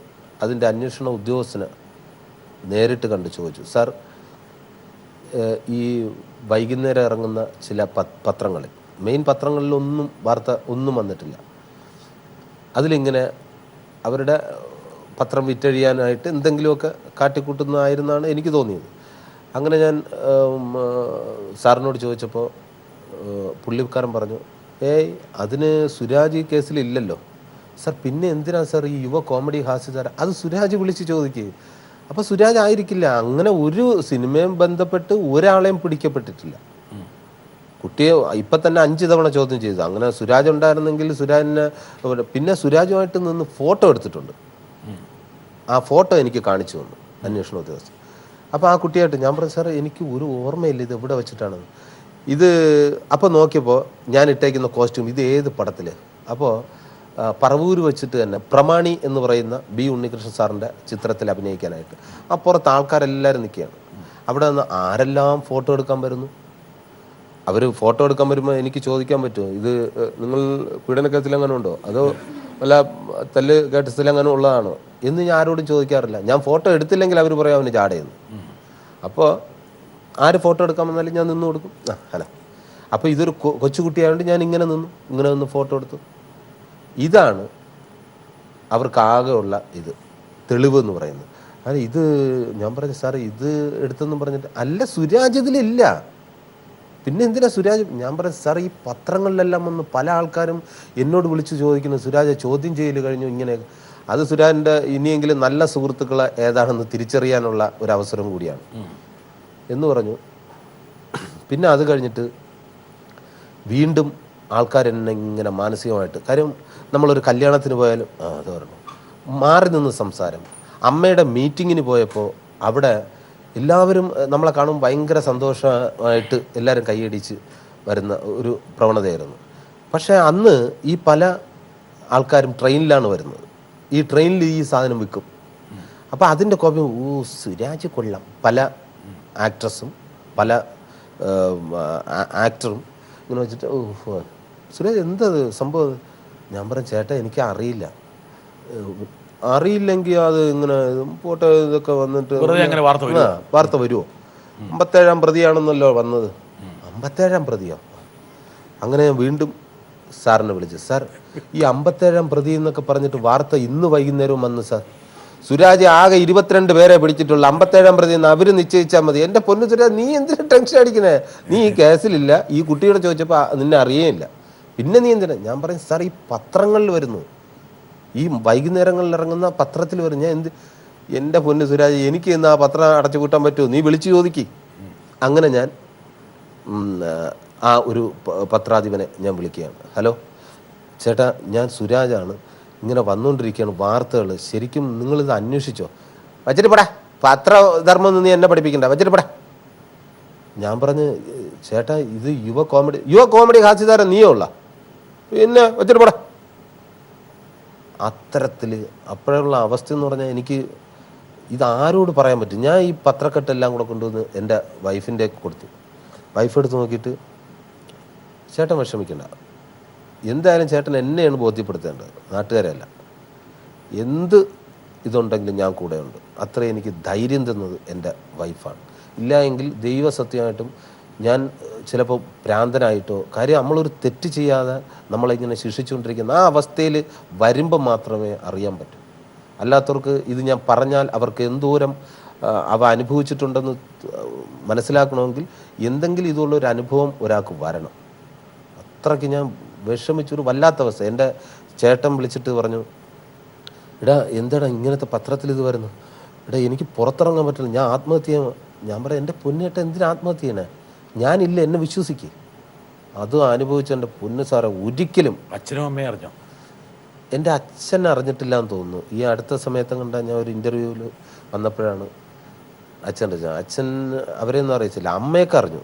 അതിൻ്റെ അന്വേഷണ ഉദ്യോഗസ്ഥനെ നേരിട്ട് കണ്ട് ചോദിച്ചു, സാർ, ഈ വൈകുന്നേരം ഇറങ്ങുന്ന ചില പത്രങ്ങളിൽ, മെയിൻ പത്രങ്ങളിലൊന്നും വാർത്ത ഒന്നും വന്നിട്ടില്ല. അതിലിങ്ങനെ അവരുടെ പത്രം വിറ്റഴിയാനായിട്ട് എന്തെങ്കിലുമൊക്കെ കാട്ടിക്കൂട്ടുന്നതായിരുന്നാണ് എനിക്ക് തോന്നിയത്. അങ്ങനെ ഞാൻ സാറിനോട് ചോദിച്ചപ്പോൾ പുള്ളിക്കാരൻ പറഞ്ഞു, അതിന് സുരാജ് ഈ കേസിലില്ലല്ലോ. സാർ, പിന്നെ എന്തിനാണ് സാർ ഈ യുവ കോമഡി ഹാസ്യതാരം? അത് സുരാജ് വിളിച്ച് ചോദിക്കുക. അപ്പോൾ സുരാജ് ആയിരിക്കില്ല. അങ്ങനെ ഒരു സിനിമയും ബന്ധപ്പെട്ട് ഒരാളെയും പിടിക്കപ്പെട്ടിട്ടില്ല. കുട്ടിയെ ഇപ്പം തന്നെ 5 തവണ ചോദ്യം ചെയ്തു. അങ്ങനെ സുരാജ് ഉണ്ടായിരുന്നെങ്കിൽ സുരാജിനെ, പിന്നെ സുരാജുമായിട്ട് നിന്ന് ഫോട്ടോ എടുത്തിട്ടുണ്ട്. ആ ഫോട്ടോ എനിക്ക് കാണിച്ചു തന്നു അന്വേഷണ ഉദ്യോഗസ്ഥൻ. അപ്പോൾ ആ കുട്ടിയായിട്ട് ഞാൻ പറഞ്ഞു, സാർ എനിക്ക് ഒരു ഓർമ്മയില്ല ഇത് എവിടെ വെച്ചിട്ടാണ് ഇത്. അപ്പോൾ നോക്കിയപ്പോൾ ഞാൻ ഇട്ടേക്കുന്ന കോസ്റ്റ്യൂം ഇത് ഏത് പടത്തിൽ? അപ്പോൾ പറവൂർ വെച്ചിട്ട് തന്നെ പ്രമാണി എന്ന് പറയുന്ന B. ഉണ്ണികൃഷ്ണൻ സാറിൻ്റെ ചിത്രത്തിൽ അഭിനയിക്കാനായിട്ട് അപ്പുറത്ത് ആൾക്കാരെല്ലാവരും നിൽക്കുകയാണ്. അവിടെ നിന്ന് ആരെല്ലാം ഫോട്ടോ എടുക്കാൻ വരുന്നു. അവർ ഫോട്ടോ എടുക്കാൻ വരുമ്പോൾ എനിക്ക് ചോദിക്കാൻ പറ്റുമോ, ഇത് നിങ്ങൾ പീഡനക്കേസിലെങ്ങനെ ഉണ്ടോ, അതോ വല്ല തല്ല് കേട്ടസിലെങ്ങനെ ഉള്ളതാണോ എന്ന് ഞാൻ ആരോടും ചോദിക്കാറില്ല. ഞാൻ ഫോട്ടോ എടുത്തില്ലെങ്കിൽ അവർ പറയും അവന് ജാടയെന്ന്. അപ്പോൾ ആര് ഫോട്ടോ എടുക്കാൻ വന്നാലും ഞാൻ നിന്ന് കൊടുക്കും. അല്ല, അപ്പോൾ ഇതൊരു കൊച്ചുകുട്ടിയായതുകൊണ്ട് ഞാൻ ഇങ്ങനെ നിന്ന് ഫോട്ടോ എടുത്തു. ഇതാണ് അവർക്കാകെ ഉള്ള ഇത് തെളിവ് എന്ന് പറയുന്നത്. അല്ല, ഇത് ഞാൻ പറഞ്ഞു, സാർ ഇത് എടുത്തെന്നും പറഞ്ഞിട്ട്, അല്ല സുരാജ് ഇതിലില്ല. പിന്നെ എന്തിനാ സുരാജ്? ഞാൻ പറയാം സാർ, ഈ പത്രങ്ങളിലെല്ലാം വന്ന് പല ആൾക്കാരും എന്നോട് വിളിച്ച് ചോദിക്കുന്നു, സുരാജ് ചോദ്യം ചെയ്യൽ കഴിഞ്ഞു ഇങ്ങനെ. അത് സുരാജിൻ്റെ ഇനിയെങ്കിലും നല്ല സുഹൃത്തുക്കളെ ഏതാണെന്ന് തിരിച്ചറിയാനുള്ള ഒരു അവസരം കൂടിയാണ് എന്ന് പറഞ്ഞു. പിന്നെ അത് കഴിഞ്ഞിട്ട് വീണ്ടും ആൾക്കാരെന്നെ ഇങ്ങനെ മാനസികമായിട്ട്, കാര്യം നമ്മളൊരു കല്യാണത്തിന് പോയാലും അത് പറഞ്ഞു മാറി നിന്ന് സംസാരം. അമ്മയുടെ മീറ്റിങ്ങിന് പോയപ്പോൾ അവിടെ എല്ലാവരും നമ്മളെ കാണുമ്പോൾ ഭയങ്കര സന്തോഷമായിട്ട് എല്ലാവരും കൈയടിച്ച് വരുന്ന ഒരു പ്രവണതയായിരുന്നു. പക്ഷേ അന്ന് ഈ പല ആൾക്കാരും ട്രെയിനിലാണ് വരുന്നത്. ഈ ട്രെയിനിൽ ഈ സാധനം വിൽക്കും. അപ്പോൾ അതിൻ്റെ കോപം, സുരാജ് കൊള്ളാം. പല ആക്ട്രസും പല ആക്ടറും ഇങ്ങനെ വെച്ചിട്ട്, സുരാജ് എന്തത് സംഭവം? ഞാൻ പറഞ്ഞു, ചേട്ടാ എനിക്ക് അറിയില്ലെങ്കിൽ അത് ഇങ്ങനെ പോട്ടെ, ഇതൊക്കെ വന്നിട്ട് വാർത്ത വരുമോ? 57-ാം പ്രതിയാണെന്നല്ലോ വന്നത്. 57-ാം പ്രതിയോ? അങ്ങനെ ഞാൻ വീണ്ടും സാറിനെ വിളിച്ചു. സാർ, ഈ 57-ാം പ്രതി എന്നൊക്കെ പറഞ്ഞിട്ട് വാർത്ത ഇന്ന് വൈകുന്നേരവും വന്നു സാർ. സുരാജ് ആകെ 22 പേരെ പിടിച്ചിട്ടുള്ള 57-ാം പ്രതി എന്ന് അവർ നിശ്ചയിച്ചാൽ മതി. എൻ്റെ പൊന്നു സുരാജ്, നീ എന്തിനാ ടെൻഷൻ അടിക്കണേ? നീ ഈ കേസിലില്ല. ഈ കുട്ടിയോട് ചോദിച്ചപ്പോൾ നിന്നെ അറിയേയില്ല. പിന്നെ നീ എന്തിനാ? ഞാൻ പറയും സാർ, ഈ പത്രങ്ങളിൽ വരുന്നു, ഈ വൈകുന്നേരങ്ങളിൽ ഇറങ്ങുന്ന പത്രത്തിൽ വരും. ഞാൻ എൻ്റെ പൊന്നു സുരാജ്, എനിക്ക് ഇന്ന് ആ പത്രം അടച്ചു കൂട്ടാൻ പറ്റുമോ? നീ വിളിച്ചു ചോദിക്ക്. അങ്ങനെ ഞാൻ ആ ഒരു പത്രാധിപനെ ഞാൻ വിളിക്കുകയാണ്. ഹലോ ചേട്ടാ, ഞാൻ സുരാജാണ്, ഇങ്ങനെ വന്നുകൊണ്ടിരിക്കുകയാണ് വാർത്തകൾ, ശരിക്കും നിങ്ങളിത് അന്വേഷിച്ചോ? വച്ചിട്ട് പടാ, പത്രധർമ്മം നീ എന്നെ പഠിപ്പിക്കണ്ട, വച്ചിട്ട് പടാ. ഞാൻ പറഞ്ഞ്, ചേട്ടാ ഇത് യുവ കോമഡി ഹാസ്യതാരം നീയോ ഉള്ള, പിന്നെ വച്ചിട്ട് പടാ. അത്തരത്തിൽ അപ്പോഴുള്ള അവസ്ഥ എന്ന് പറഞ്ഞാൽ എനിക്ക് ഇതാരോട് പറയാൻ പറ്റും? ഞാൻ ഈ പത്രക്കെട്ടെല്ലാം കൂടെ കൊണ്ടുവന്ന് എൻ്റെ വൈഫിൻ്റെ കൊടുത്തു. വൈഫ് എടുത്ത് നോക്കിയിട്ട്, ചേട്ടൻ വിഷമിക്കണ്ട, എന്തായാലും ചേട്ടൻ എന്നെയാണ് ബോധ്യപ്പെടുത്തേണ്ടത്, നാട്ടുകാരല്ല. എന്ത് ഇതുണ്ടെങ്കിലും ഞാൻ കൂടെയുണ്ട്. അത്ര എനിക്ക് ധൈര്യം തന്നത് എൻ്റെ വൈഫാണ്. ഇല്ല എങ്കിൽ ദൈവസത്യമായിട്ടും ഞാൻ ചിലപ്പോൾ ഭ്രാന്തനായിട്ടോ, കാര്യം നമ്മളൊരു തെറ്റ് ചെയ്യാതെ നമ്മളിങ്ങനെ ശിക്ഷിച്ചുകൊണ്ടിരിക്കുന്ന ആ അവസ്ഥയിൽ വരുമ്പോൾ മാത്രമേ അറിയാൻ പറ്റൂ. അല്ലാത്തവർക്ക് ഇത് ഞാൻ പറഞ്ഞാൽ അവർക്ക് എന്തോരം അവ അനുഭവിച്ചിട്ടുണ്ടെന്ന് മനസ്സിലാക്കണമെങ്കിൽ എന്തെങ്കിലും ഇതുള്ളൊരു അനുഭവം ഒരാൾക്ക് വരണം. അത്രയ്ക്ക് ഞാൻ വിഷമിച്ചൊരു വല്ലാത്ത അവസ്ഥ. എൻ്റെ ചേട്ടൻ വിളിച്ചിട്ട് പറഞ്ഞു, എടാ എന്താടാ ഇങ്ങനത്തെ പത്രത്തിൽ ഇത് വരുന്നു? എടാ എനിക്ക് പുറത്തിറങ്ങാൻ പറ്റില്ല, ഞാൻ ആത്മഹത്യ. ഞാൻ പറയാം, എൻ്റെ പൊന്നേട്ട എന്തിനാ ആത്മഹത്യ ചെയ്യണേ? ഞാനില്ല, എന്നെ വിശ്വസിക്ക്. അതും അനുഭവിച്ച എൻ്റെ പൊന്നു സാറേ, ഒരിക്കലും. അച്ഛനും അമ്മയും അറിഞ്ഞോ? എൻ്റെ അച്ഛൻ അറിഞ്ഞിട്ടില്ല എന്ന് തോന്നുന്നു. ഈ അടുത്ത സമയത്തും കണ്ട ഞാൻ ഒരു ഇൻ്റർവ്യൂവിൽ വന്നപ്പോഴാണ് അച്ഛൻ അവരെയൊന്നും അറിയിച്ചില്ല. അമ്മയൊക്കെ അറിഞ്ഞു.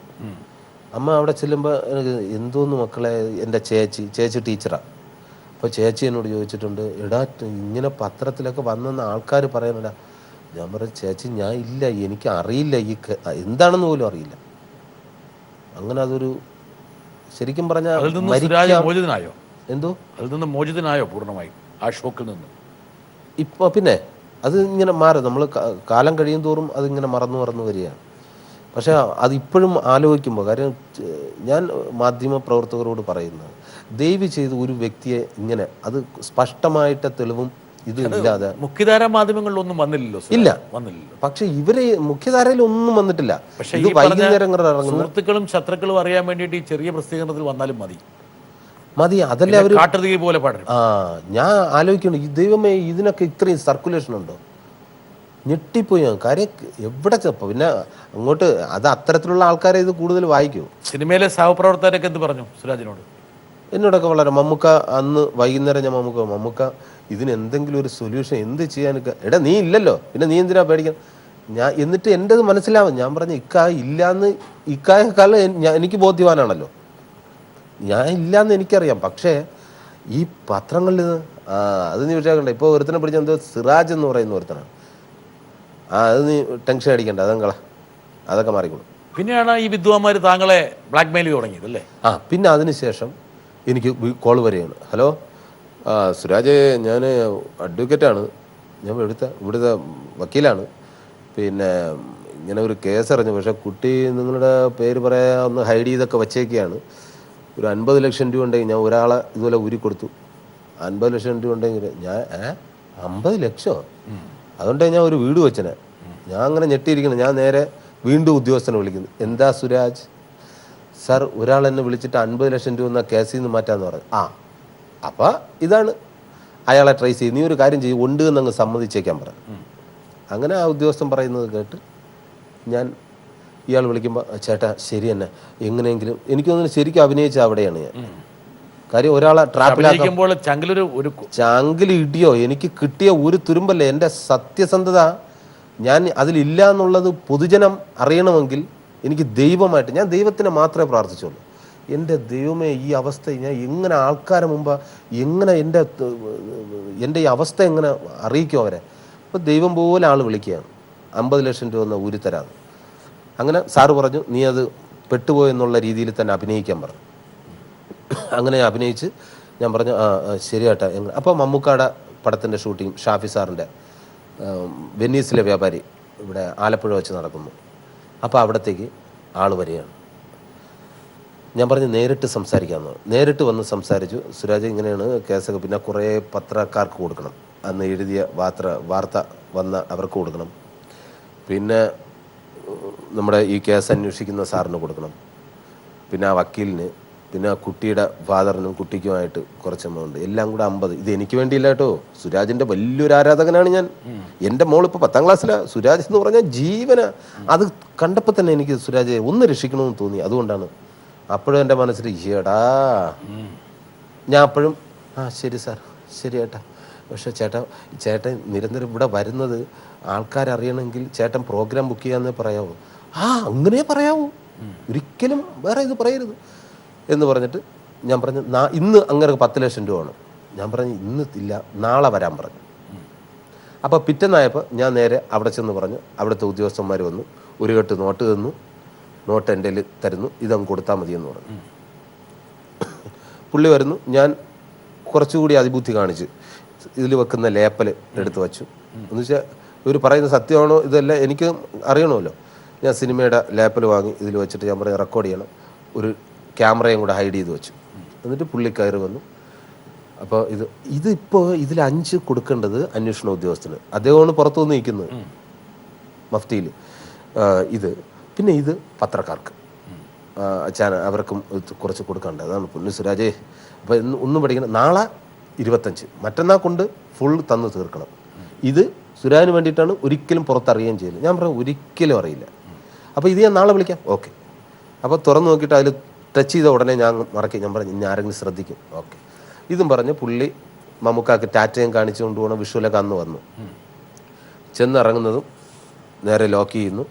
അമ്മ അവിടെ ചെല്ലുമ്പോൾ എനിക്ക് എന്തോന്ന് മക്കളെ, എൻ്റെ ചേച്ചി ടീച്ചറാണ്. അപ്പോൾ ചേച്ചി എന്നോട് ചോദിച്ചിട്ടുണ്ട്, എടാ ഇങ്ങനെ പത്രത്തിലൊക്കെ വന്നെന്ന് ആൾക്കാർ പറയുന്നില്ല. ഞാൻ പറഞ്ഞു, ചേച്ചി ഞാൻ ഇല്ല, എനിക്ക് അറിയില്ല, ഈ എന്താണെന്ന് പോലും അറിയില്ല. അങ്ങനെ അതൊരു ശരിക്കും പറഞ്ഞാൽ മോചിതനായോ? എന്തോ അതിൽ നിന്ന് മോചിതനായോ പൂർണ്ണമായി ആ ഷോക്കിൽ നിന്ന്? ഇപ്പോൾ പിന്നെ അത് ഇങ്ങനെ മാറും. നമ്മൾ കാലം കഴിയും തോറും അതിങ്ങനെ മറന്നു വരികയാണ്. പക്ഷേ അതിപ്പോഴും ആലോചിക്കുമ്പോൾ, കാര്യം ഞാൻ മാധ്യമ പ്രവർത്തകരോട് പറയുന്നത്, ദയവ് ചെയ്ത് ഒരു വ്യക്തിയെ ഇങ്ങനെ അത് സ്പഷ്ടമായിട്ട് തെളിവും ഇത് ഇല്ലാതെ മുഖ്യധാരാ മാധ്യമങ്ങളിലൊന്നും വന്നില്ലല്ലോ. ഇല്ല, വന്നില്ലല്ലോ. പക്ഷെ ഇവര് മുഖ്യധാരയിൽ ഒന്നും വന്നിട്ടില്ല. പക്ഷേ ഈ വൈകുന്നേരങ്ങളിൽ സുഹൃത്തുക്കളും ശത്രുക്കളും അറിയാൻ വേണ്ടിയിട്ട് ഈ ചെറിയ പ്രസിദ്ധീകരണത്തിൽ വന്നാലും മതി. അതല്ലേ അവർ കാട്ടുതീ പോലെ പാടും. ഞാൻ ആലോചിക്കുന്നു, ഈ ദൈവമേ ഇതിനൊക്കെ ഇത്രയും സർക്കുലേഷൻ ഉണ്ടോ? ഞെട്ടിപ്പോയി ഞാൻ. കാര്യം എവിടെ ചെപ്പോൾ പിന്നെ അങ്ങോട്ട് അത് അത്തരത്തിലുള്ള ആൾക്കാരെ ഇത് കൂടുതൽ വായിക്കൂ. സിനിമയിലെ സഹപ്രവർത്തകരൊക്കെ എന്ത് പറഞ്ഞു സുരാജിനോട്? എന്നോടൊക്കെ വളരെ, മമ്മൂക്ക അന്ന് വൈകുന്നേരം ഞാൻ മമ്മൂക്ക ഇതിന് എന്തെങ്കിലും ഒരു സൊല്യൂഷൻ എന്ത് ചെയ്യാനൊക്കെ. എടാ നീ ഇല്ലല്ലോ, പിന്നെ നീ എന്തിനാ പേടിക്കാൻ? ഞാൻ എന്നിട്ട് എൻ്റെത് മനസ്സിലാവും. ഞാൻ പറഞ്ഞു, ഇല്ലാന്ന് ഇക്കായേക്കാൾ എനിക്ക് ബോധ്യവാനാണല്ലോ, ഞാൻ ഇല്ലയെന്ന് എനിക്കറിയാം. പക്ഷേ ഈ പത്രങ്ങളിൽ അത് നീ വിഷയക്കണ്ട. ഇപ്പോൾ ഒരുത്തനെ പിടിച്ച എന്തോ സിറാജ് എന്ന് പറയുന്ന ഒരുത്തനാണ്. അത് നീ ടെൻഷൻ അടിക്കണ്ട, അതൊക്കെ മാറിക്കോളും. പിന്നെയാണ് ഈ വിദ്വാന്മാർ താങ്കളെ ബ്ലാക്ക് മെയിൽ തുടങ്ങിയത് അല്ലേ? പിന്നെ അതിനുശേഷം എനിക്ക് കോൾ വരികയാണ്. ഹലോ സുരാജ്, ഞാൻ അഡ്വക്കേറ്റാണ്, ഞാൻ ഇവിടുത്തെ വക്കീലാണ്. പിന്നെ ഇങ്ങനെ ഒരു കേസ് അറിഞ്ഞു, പക്ഷേ കുട്ടി നിങ്ങളുടെ പേര് പറയാൻ ഒന്ന് ഹൈഡ് ചെയ്തൊക്കെ വച്ചേക്കുകയാണ്. ഒരു 50 ലക്ഷം രൂപ ഉണ്ടെങ്കിൽ ഞാൻ ഒരാളെ ഇതുപോലെ ഊരി കൊടുത്തു. 50 ലക്ഷം രൂപ ഉണ്ടെങ്കിൽ ഞാൻ 50 ലക്ഷമോ? അതുകൊണ്ടാണ് ഞാൻ ഒരു വീട് വെച്ചനെ. ഞാൻ അങ്ങനെ ഞെട്ടിയിരിക്കണം. ഞാൻ നേരെ വീണ്ടും ഉദ്യോഗസ്ഥനെ വിളിക്കുന്നു. എന്താ സുരാജ്? സാർ ഒരാൾ എന്നെ വിളിച്ചിട്ട് 50 ലക്ഷം രൂപ എന്ന കേസിൽ നിന്ന് മാറ്റാന്ന് പറഞ്ഞു. അപ്പോൾ ഇതാണ് അയാളെ ട്രേസ് ചെയ്ത്, നീ ഒരു കാര്യം ചെയ്യും, ഉണ്ട് എന്നങ്ങ് സമ്മതിച്ചേക്കാൻ പറഞ്ഞു. അങ്ങനെ ആ ഉദ്യോഗസ്ഥൻ പറയുന്നത് കേട്ട് ഞാൻ ഇയാൾ വിളിക്കുമ്പോൾ ചേട്ടാ ശരി തന്നെ, എങ്ങനെയെങ്കിലും എനിക്ക് തോന്നുന്നു ശരിക്കും അഭിനയിച്ച അവിടെയാണ് ഞാൻ. കാര്യം ഒരാളെ ട്രാപ്പിലാക്കുമ്പോൾ ചാങ്കിൽ ഇടിയോ എനിക്ക് കിട്ടിയ ഒരു തുരുമ്പല്ലേ. എൻ്റെ സത്യസന്ധത ഞാൻ അതിലില്ല എന്നുള്ളത് പൊതുജനം അറിയണമെങ്കിൽ എനിക്ക് ദൈവമായിട്ട്, ഞാൻ ദൈവത്തിനെ മാത്രമേ പ്രാർത്ഥിച്ചുള്ളൂ. എൻ്റെ ദൈവമേ, ഈ അവസ്ഥ ഞാൻ എങ്ങനെ ആൾക്കാരെ മുമ്പ് എങ്ങനെ എൻ്റെ ഈ അവസ്ഥ എങ്ങനെ അറിയിക്കും അവരെ. അപ്പോൾ ദൈവം പോലെ ആൾ വിളിക്കുകയാണ്, 50 ലക്ഷം രൂപ ഒന്ന് ഊരിത്തരാന്ന്. അങ്ങനെ സാറ് പറഞ്ഞു നീ അത് പെട്ടുപോയെന്നുള്ള രീതിയിൽ തന്നെ അഭിനയിക്കാൻ പറഞ്ഞു. അങ്ങനെ അഭിനയിച്ച് ഞാൻ പറഞ്ഞു ശരിയാട്ടാ. അപ്പോൾ മമ്മൂക്കാടെ പടത്തിൻ്റെ ഷൂട്ടിങ് ഷാഫി സാറിൻ്റെ വെന്നീസിലെ വ്യാപാരി ഇവിടെ ആലപ്പുഴ വെച്ച് നടക്കുന്നു. അപ്പോൾ അവിടത്തേക്ക് ആൾ വരികയാണ്. ഞാൻ പറഞ്ഞു നേരിട്ട് സംസാരിക്കാമെന്ന്. നേരിട്ട് വന്ന് സംസാരിച്ചു. സുരാജ് ഇങ്ങനെയാണ് കേസൊക്കെ, പിന്നെ കുറേ പത്രക്കാർക്ക് കൊടുക്കണം, അന്ന് എഴുതിയ വാർത്ത വന്ന അവർക്ക് കൊടുക്കണം, പിന്നെ നമ്മുടെ ഈ കേസ് അന്വേഷിക്കുന്ന സാറിന് കൊടുക്കണം, പിന്നെ ആ വക്കീലിന്, പിന്നെ ആ കുട്ടിയുടെ ഫാദറിനും കുട്ടിക്കുമായിട്ട് കുറച്ച് എമൗണ്ട്, എല്ലാം കൂടെ 50. ഇത് എനിക്ക് വേണ്ടിയില്ല കേട്ടോ, സുരാജിൻ്റെ വലിയൊരു ആരാധകനാണ് ഞാൻ. എൻ്റെ മോളിപ്പോൾ 10ാം ക്ലാസ്സിലാണ്. സുരാജ് എന്ന് പറഞ്ഞാൽ ജീവന. അത് കണ്ടപ്പോൾ തന്നെ എനിക്ക് സുരാജെ ഒന്ന് രക്ഷിക്കണമെന്ന് തോന്നി. അതുകൊണ്ടാണ് അപ്പോഴും എൻ്റെ മനസ്സിൽ ഈടാ. ഞാൻ അപ്പോഴും ശരി സാർ, ശരി ചേട്ടാ. പക്ഷേ ചേട്ടൻ നിരന്തരം ഇവിടെ വരുന്നത് ആൾക്കാരറിയണമെങ്കിൽ ചേട്ടൻ പ്രോഗ്രാം ബുക്ക് ചെയ്യാമെന്നേ പറയാവൂ. അങ്ങനെ പറയാവൂ, ഒരിക്കലും വേറെ ഇത് പറയരുത് എന്ന് പറഞ്ഞിട്ട് ഞാൻ പറഞ്ഞു ഇന്ന് അങ്ങനെ 10 ലക്ഷം രൂപ ആണ്. ഞാൻ പറഞ്ഞു ഇന്ന് ഇല്ല, നാളെ വരാൻ പറഞ്ഞു. അപ്പോൾ പിറ്റേന്നായപ്പോൾ ഞാൻ നേരെ അവിടെ ചെന്ന് പറഞ്ഞു. അവിടുത്തെ ഉദ്യോഗസ്ഥന്മാർ വന്നു, ഒരു കെട്ട് നോട്ട് തന്നു. നോട്ട് എൻ്റെ കയ്യിൽ തരുന്നു, ഇതങ്ങ് കൊടുത്താൽ മതിയെന്ന് പറഞ്ഞു. പുള്ളി വരുന്നു. ഞാൻ കുറച്ചുകൂടി അതിബുദ്ധി കാണിച്ച് ഇതിൽ വെക്കുന്ന ലേപ്പൽ എടുത്ത് വച്ചു. എന്ന് വെച്ചാൽ ഇവർ പറയുന്ന സത്യമാണോ ഇതെല്ലാം എനിക്ക് അറിയണമല്ലോ. ഞാൻ സിനിമയുടെ ലേപ്പൽ വാങ്ങി ഇതിൽ വെച്ചിട്ട് ഞാൻ പറഞ്ഞ് റെക്കോർഡ് ചെയ്യണം. ഒരു ക്യാമറയും കൂടെ ഹൈഡ് ചെയ്ത് വെച്ചു. എന്നിട്ട് പുള്ളി കയറി വന്നു. അപ്പോൾ ഇതിപ്പോൾ ഇതിൽ 5 കൊടുക്കേണ്ടത് അന്വേഷണ ഉദ്യോഗസ്ഥന്, അദ്ദേഹമാണ് പുറത്തു വന്ന് നിൽക്കുന്നത് മഫ്തിയിൽ. പിന്നെ ഇത് പത്രക്കാർക്ക് അവർക്കും കുറച്ച് കൊടുക്കണ്ട. അതാണ് പുള്ളി സുരാജേ. അപ്പോൾ ഒന്നും പഠിക്കണം, നാളെ 25, മറ്റന്നാൾ കൊണ്ട് ഫുൾ തന്നു തീർക്കണം. ഇത് സുരാജിന് വേണ്ടിയിട്ടാണ്, ഒരിക്കലും പുറത്തറിയുകയും ചെയ്യില്ല. ഞാൻ പറഞ്ഞു ഒരിക്കലും അറിയില്ല. അപ്പോൾ ഇത് ഞാൻ നാളെ വിളിക്കാം. ഓക്കെ. അപ്പോൾ തുറന്നു നോക്കിയിട്ട് അതിൽ ടച്ച് ചെയ്ത ഉടനെ ഞാൻ മറക്കി. ഞാൻ പറഞ്ഞു ഇനി ആരെങ്കിലും ശ്രദ്ധിക്കും. ഓക്കെ. ഇതും പറഞ്ഞ് പുള്ളി മമ്മൂക്കാക്ക് ടാറ്റയും കാണിച്ചു കൊണ്ടുപോകണം. വിഷുവിലൊക്കെ അന്ന് വന്നു. ചെന്നിറങ്ങുന്നതും നേരെ ലോക്ക് ചെയ്യുന്നു.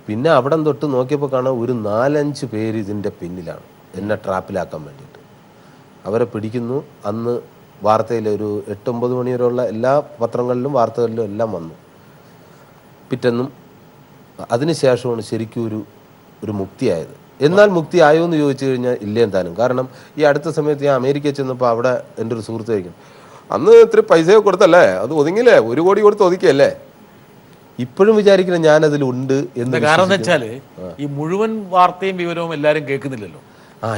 പിന്നെ അവിടെ തൊട്ട് നോക്കിയപ്പോൾ കാണാൻ ഒരു 4-5 പേര് ഇതിൻ്റെ പിന്നിലാണ്, എന്നെ ട്രാപ്പിലാക്കാൻ വേണ്ടിയിട്ട്. അവരെ പിടിക്കുന്നു. അന്ന് വാർത്തയിൽ ഒരു 8-9 മണി വരെയുള്ള എല്ലാ പത്രങ്ങളിലും വാർത്തകളിലും എല്ലാം വന്നു. പിറ്റെന്നും അതിനുശേഷമാണ് ശരിക്കും ഒരു മുക്തിയായത്. എന്നാൽ മുക്തി ആയോ എന്ന് ചോദിച്ചു കഴിഞ്ഞാൽ ഇല്ലേ എന്തായാലും. കാരണം ഈ അടുത്ത സമയത്ത് ഞാൻ അമേരിക്കയിൽ ചെന്നപ്പോൾ അവിടെ എൻ്റെ ഒരു സുഹൃത്ത് കഴിക്കും, അന്ന് ഇത്തിരി പൈസ കൊടുത്തല്ലേ, അത് ഒതുങ്ങില്ലേ, 1 കോടി കൊടുത്ത് ഒതുക്കിയല്ലേ. ഇപ്പോഴും വിചാരിക്കണം ഞാനതിലുണ്ട് എന്ന്. കാരണം എന്താ വെച്ചാല് ഈ മുഴുവൻ വാർത്തയും വിവരവും എല്ലാവരും കേൾക്കുന്നില്ലല്ലോ.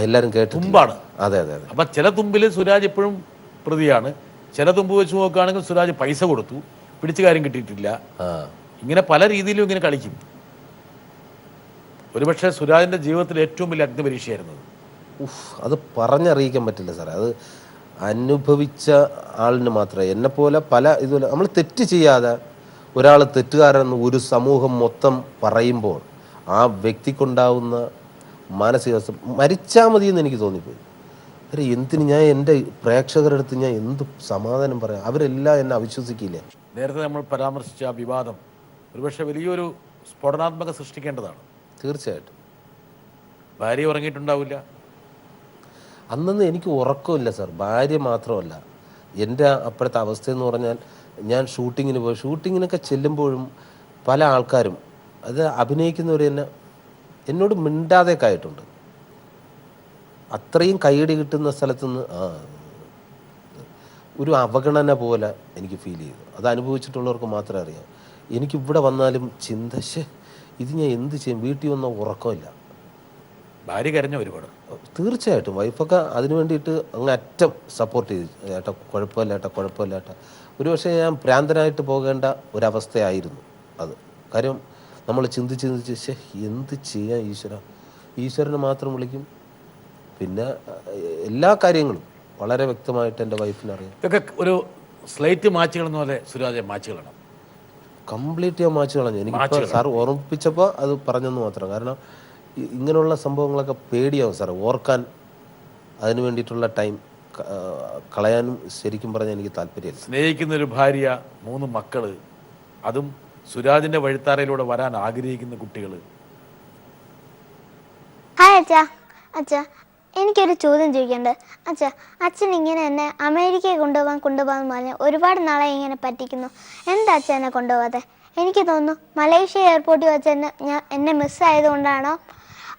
എല്ലാവരും കേട്ടു തുമ്പാണ്. അതെ. അപ്പൊ ചില തുമ്പിൽ സുരാജ് ഇപ്പോഴും പ്രതിയാണ്, ചില തുമ്പ് വെച്ച് നോക്കുകയാണെങ്കിൽ സുരാജ് പൈസ കൊടുത്തു, പിടിച്ച കാര്യം കിട്ടിയിട്ടില്ല. ഇങ്ങനെ പല രീതിയിലും ഇങ്ങനെ കളിക്കും. ഒരുപക്ഷെ സുരാജിന്റെ ജീവിതത്തിൽ ഏറ്റവും വലിയ അഗ്നിപരീക്ഷയായിരുന്നു അത്. പറഞ്ഞറിയിക്കാൻ പറ്റില്ല സാറേ. അത് അനുഭവിച്ച ആളിന് മാത്രമേ. എന്നെപ്പോലെ പല ഇതുപോലെ നമ്മൾ തെറ്റ് ചെയ്യാതെ ഒരാൾ തെറ്റുകാരെന്ന് ഒരു സമൂഹം മൊത്തം പറയുമ്പോൾ ആ വ്യക്തിക്കുണ്ടാവുന്ന മാനസികാവസ്ഥ മരിച്ചാൽ മതിയെന്ന് എനിക്ക് തോന്നിപ്പോയി. എന്തിന് ഞാൻ എൻ്റെ പ്രേക്ഷകരുടെ അടുത്ത് ഞാൻ എന്ത് സമാധാനം പറയാം? അവരെല്ലാം എന്നെ അവിശ്വസിക്കില്ലേ. നേരത്തെ നമ്മൾ പരാമർശിച്ച ആ വിവാദം ഒരുപക്ഷെ വലിയൊരു സ്ഫോടനാത്മക സൃഷ്ടിക്കേണ്ടതാണ്. തീർച്ചയായിട്ടും. ഭാര്യ ഉറങ്ങിയിട്ടുണ്ടാവില്ല അന്നൊന്നും. എനിക്ക് ഉറക്കമില്ല സാർ. ഭാര്യ മാത്രമല്ല, എൻ്റെ അപ്പോഴത്തെ അവസ്ഥയെന്ന് പറഞ്ഞാൽ ഞാൻ ഷൂട്ടിങ്ങിന് പോയി. ഷൂട്ടിങ്ങിനൊക്കെ ചെല്ലുമ്പോഴും പല ആൾക്കാരും അത് അഭിനയിക്കുന്നവർ തന്നെ എന്നോട് മിണ്ടാതെയൊക്കെ ആയിട്ടുണ്ട്. അത്രയും കൈയടി കിട്ടുന്ന സ്ഥലത്തുനിന്ന് ഒരു അവഗണന പോലെ എനിക്ക് ഫീൽ ചെയ്തു. അത് അനുഭവിച്ചിട്ടുള്ളവർക്ക് മാത്രമേ അറിയാം. എനിക്കിവിടെ വന്നാലും ചിന്ത, ഇത് ഞാൻ എന്ത് ചെയ്യും? വീട്ടിൽ വന്ന ഉറക്കമില്ല. ഭാര്യ കരഞ്ഞ ഒരുപാട്. തീർച്ചയായിട്ടും. വൈഫൊക്കെ അതിന് വേണ്ടിയിട്ട് അങ്ങ് അറ്റം സപ്പോർട്ട് ചെയ്തു. ഏട്ടാ കുഴപ്പമില്ല ഏട്ടാ. ഒരു പക്ഷേ ഞാൻ ഭ്രാന്തനായിട്ട് പോകേണ്ട ഒരവസ്ഥയായിരുന്നു അത്. കാര്യം നമ്മൾ ചിന്തിച്ച് എന്ത് ചെയ്യാൻ ഈശ്വര, ഈശ്വരനെ മാത്രം വിളിക്കും. പിന്നെ എല്ലാ കാര്യങ്ങളും വളരെ വ്യക്തമായിട്ട് എൻ്റെ വൈഫിന് അറിയാം. ഇതൊക്കെ ഒരു സ്ലൈറ്റ് മാച്ചുകളെന്ന പോലെ സുരാജെ മാച്ചുകളാണ്. കംപ്ലീറ്റ് ഞാൻ മാച്ച് കളഞ്ഞു. എനിക്കിപ്പോൾ സാർ ഓർമ്മിപ്പിച്ചപ്പോൾ അത് പറഞ്ഞെന്ന് മാത്രം. കാരണം ഇങ്ങനെയുള്ള സംഭവങ്ങളൊക്കെ പേടിയാവും സാർ, ഓർക്കാൻ അതിന് വേണ്ടിയിട്ടുള്ള ടൈം കളയാനും ശരിക്കും പറഞ്ഞാൽ എനിക്ക് താല്പര്യമില്ല. സ്നേഹിക്കുന്നൊരു ഭാര്യ, 3 മക്കൾ, അതും സുരാജിൻ്റെ വഴിത്താരയിലൂടെ വരാൻ ആഗ്രഹിക്കുന്ന കുട്ടികൾ. ഹായ് അച്ഛാ. അച്ഛാ, എനിക്കൊരു ചോദ്യം ചോദിക്കണ്ട്. അച്ഛാ, അച്ഛൻ ഇങ്ങനെ എന്നെ അമേരിക്കയിൽ കൊണ്ടുപോകാൻ പറഞ്ഞ് ഒരുപാട് നാളെ ഇങ്ങനെ പറ്റിക്കുന്നു. എന്താ അച്ഛൻ എന്നെ കൊണ്ടുപോകാതെ? എനിക്ക് തോന്നുന്നു മലേഷ്യ എയർപോർട്ടിൽ വെച്ച് എന്നെ മിസ്സായതുകൊണ്ടാണോ,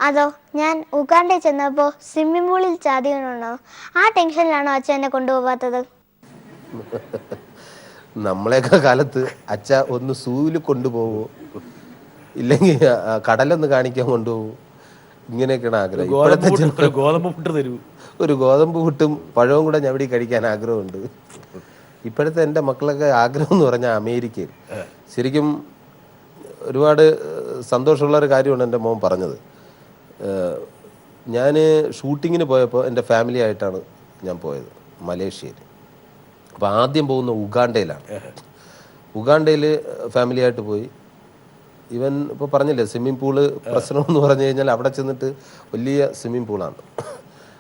അതോ ഞാൻ ഉഗാണ്ടയിൽ ചെന്നപ്പോൾ സ്വിമ്മിംഗ് പൂളിൽ ചാടിയുണ്ടോ? ആ ടെൻഷനിലാണോ അച്ഛൻ എന്നെ കൊണ്ടുപോകാത്തത്? നമ്മളെയൊക്കെ കാലത്ത് അച്ഛ ഒന്ന് സൂവിൽ കൊണ്ടുപോകുമോ, ഇല്ലെങ്കിൽ കടലൊന്ന് കാണിക്കാൻ കൊണ്ടുപോകും, ഇങ്ങനെയൊക്കെയാണ് ആഗ്രഹം. ഗോതമ്പ് പുട്ട് തരൂ, ഒരു ഗോതമ്പ് പുട്ടും പഴവും കൂടെ ഞവടി കഴിക്കാൻ ആഗ്രഹമുണ്ട്. ഇപ്പോഴത്തെ എൻ്റെ മക്കളൊക്കെ ആഗ്രഹം എന്ന് പറഞ്ഞാൽ അമേരിക്കയിൽ. ശരിക്കും ഒരുപാട് സന്തോഷമുള്ളൊരു കാര്യമാണ് എൻ്റെ മോൻ പറഞ്ഞത്. ഞാൻ ഷൂട്ടിങ്ങിന് പോയപ്പോൾ എൻ്റെ ഫാമിലി ആയിട്ടാണ് ഞാൻ പോയത് മലേഷ്യയിൽ. അപ്പോൾ ആദ്യം പോകുന്ന ഉഗാണ്ടയിലാണ്. ഉഗാണ്ടയിൽ ഫാമിലിയായിട്ട് പോയി. ഇവൻ ഇപ്പോൾ പറഞ്ഞില്ലേ സ്വിമ്മിംഗ് പൂള് പ്രശ്നം എന്ന് പറഞ്ഞു കഴിഞ്ഞാൽ അവിടെ ചെന്നിട്ട് വലിയ സ്വിമ്മിംഗ് പൂളാണ്.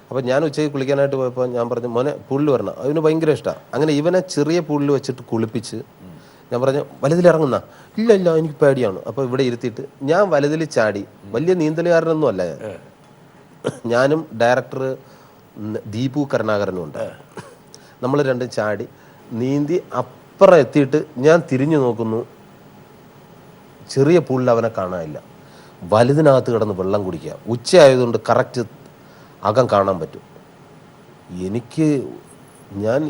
അപ്പോൾ ഞാൻ ഉച്ചയ്ക്ക് കുളിക്കാനായിട്ട് പോയപ്പോൾ ഞാൻ പറഞ്ഞു മോനെ പൂളിൽ വരണം, അവന് ഭയങ്കര ഇഷ്ടമാണ്. അങ്ങനെ ഇവനെ ചെറിയ പൂളിൽ വെച്ചിട്ട് കുളിപ്പിച്ച് ഞാൻ പറഞ്ഞു വലുതിലിറങ്ങുന്ന, ഇല്ല ഇല്ല എനിക്ക് പേടിയാണ്. അപ്പോൾ ഇവിടെ ഇരുത്തിയിട്ട് ഞാൻ വലുതിൽ ചാടി. വലിയ നീന്തലുകാരനൊന്നും അല്ല ഞാൻ. ഞാനും ഡയറക്ടർ ദീപു കരുണാകരനും ഉണ്ട്. നമ്മൾ രണ്ടും ചാടി നീന്തി അപ്പുറം എത്തിയിട്ട് ഞാൻ തിരിഞ്ഞു നോക്കുന്നു, ചെറിയ പൂളിൽ അവനെ കാണാനില്ല. വലുതിനകത്ത് കിടന്ന് വെള്ളം കുടിക്കുക. ഉച്ചയായതുകൊണ്ട് കറക്റ്റ് അകം കാണാൻ പറ്റും. ഞാൻ